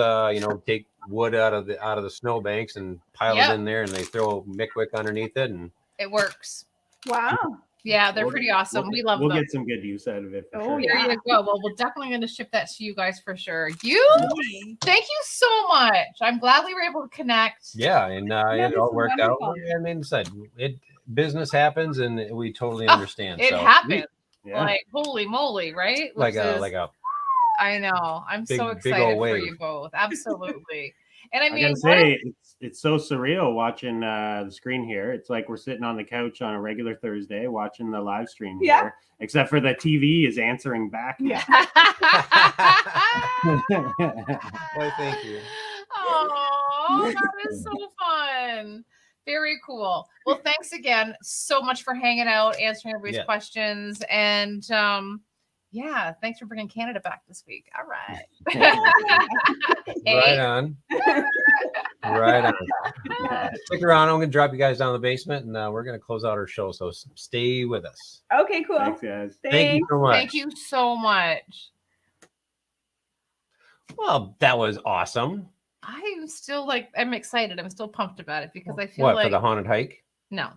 take wood out of the snowbanks and pile Yep. it in there and they throw Micwick underneath it and It works. Wow. Yeah, they're We'll- pretty awesome. We love We'll them. get some good use out of it. For Oh, sure. There yeah. you go. Well, we're definitely going to ship that to you guys for sure. Thank you so much. I'm glad we were able to connect. yeah, and Yeah, it this all is worked out. wonderful. I mean, said business happens and we totally Oh, understand. It so happened. Yeah. Like, holy moly, right? like Which a is- like a I know. I'm big- so big old excited for wave. you both. Absolutely. And I I mean, gotta what say, it's so surreal watching the screen here. It's like we're sitting on the couch on a regular Thursday watching the live stream Yeah. here, except for the TV is answering back. Yeah. Why, thank you. Oh, that is so fun. Very cool. Well, thanks again so much for hanging out, answering everybody's Yeah. questions. And yeah, thanks for bringing Canada back this week. All right. Right Hey. on. Right on. Stick around. I'm gonna drop you guys down in the basement and we're gonna close out our show. So stay with us. Okay, cool. Thanks, guys. Thank you so much. Thank you so much. Well, that was awesome. I'm still I'm excited. I'm still pumped about it because I feel What like for the haunted hike? no,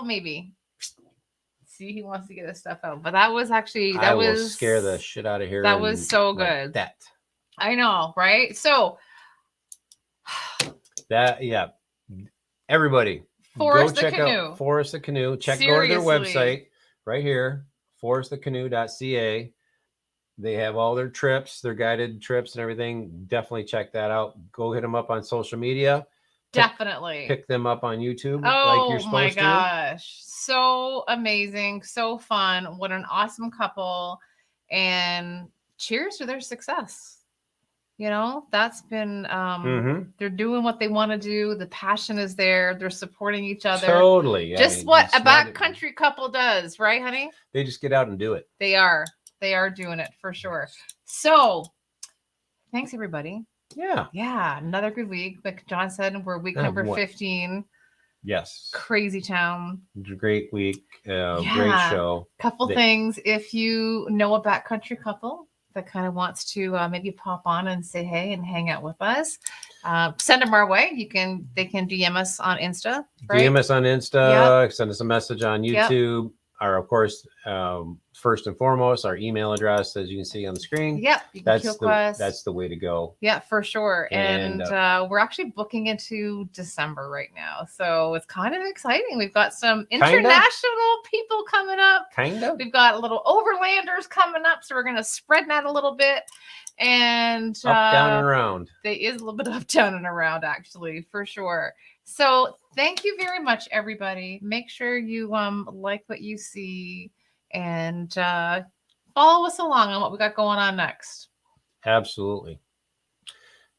maybe. See, he wants to get his stuff out, but that was actually I will scare the shit out of here. that was and so like good. that. I know, right? So Yeah. Everybody, Forest go the check Canoe. out Forest the Canoe. Go to their Seriously. website right here, forestthecanoe.ca. They have all their trips, their guided trips and everything. Definitely check that out. Go hit them up on social media. Definitely. Pick them up on YouTube like Oh you're my supposed to. gosh. So amazing. So fun. What an awesome couple. And cheers to their success. You know, that's been Mhm. they're doing what they want to do. The passion is there. They're supporting each other. Totally. I Just mean, what it's a not- backcountry couple does, right, honey? They just get out and do it. They are doing it for sure. So thanks everybody. Yeah. Yeah, another good week. Like John said, we're week Oh, number what? 15. Yes. Crazy town. Great week. Great Yeah. show. Couple They- things. If you know a backcountry couple that kind of wants to maybe pop on and say hey and hang out with us, send them our way. They can DM us on Insta. Right? DM us on Insta. Send us a message on Yep. YouTube. of course, first and foremost, our email address, as you can see on the screen. Yep. You can That's the way to go. Yeah, for sure. And, And we're actually booking into December right now. So it's kind of exciting. We've got some international people coming up. We've got little overlanders coming up. So we're going to spread that a little bit. And up, down, and around. There is a little bit up, down, and around, actually, for sure. So thank you very much, everybody. Make sure you like what you see and follow us along on what we got going on next. Absolutely.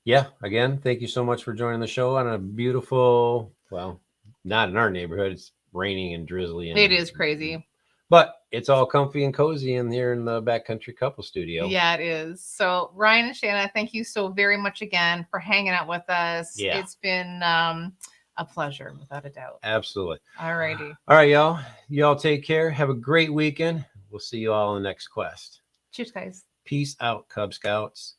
Yeah. Again, thank you so much for joining the show on a beautiful, well, not in our neighborhood. It's raining and drizzly. It is crazy. But it's all comfy and cozy in here in the Backcountry Couple Studio. Yeah, it is. So Ryan and Shana, thank you so very much again for hanging out with us. Yeah. It's been a pleasure, without a doubt. Absolutely. All righty. All right, y'all. Y'all take care. Have a great weekend. We'll see you all in the next quest. Cheers, guys. Peace out, Cub Scouts.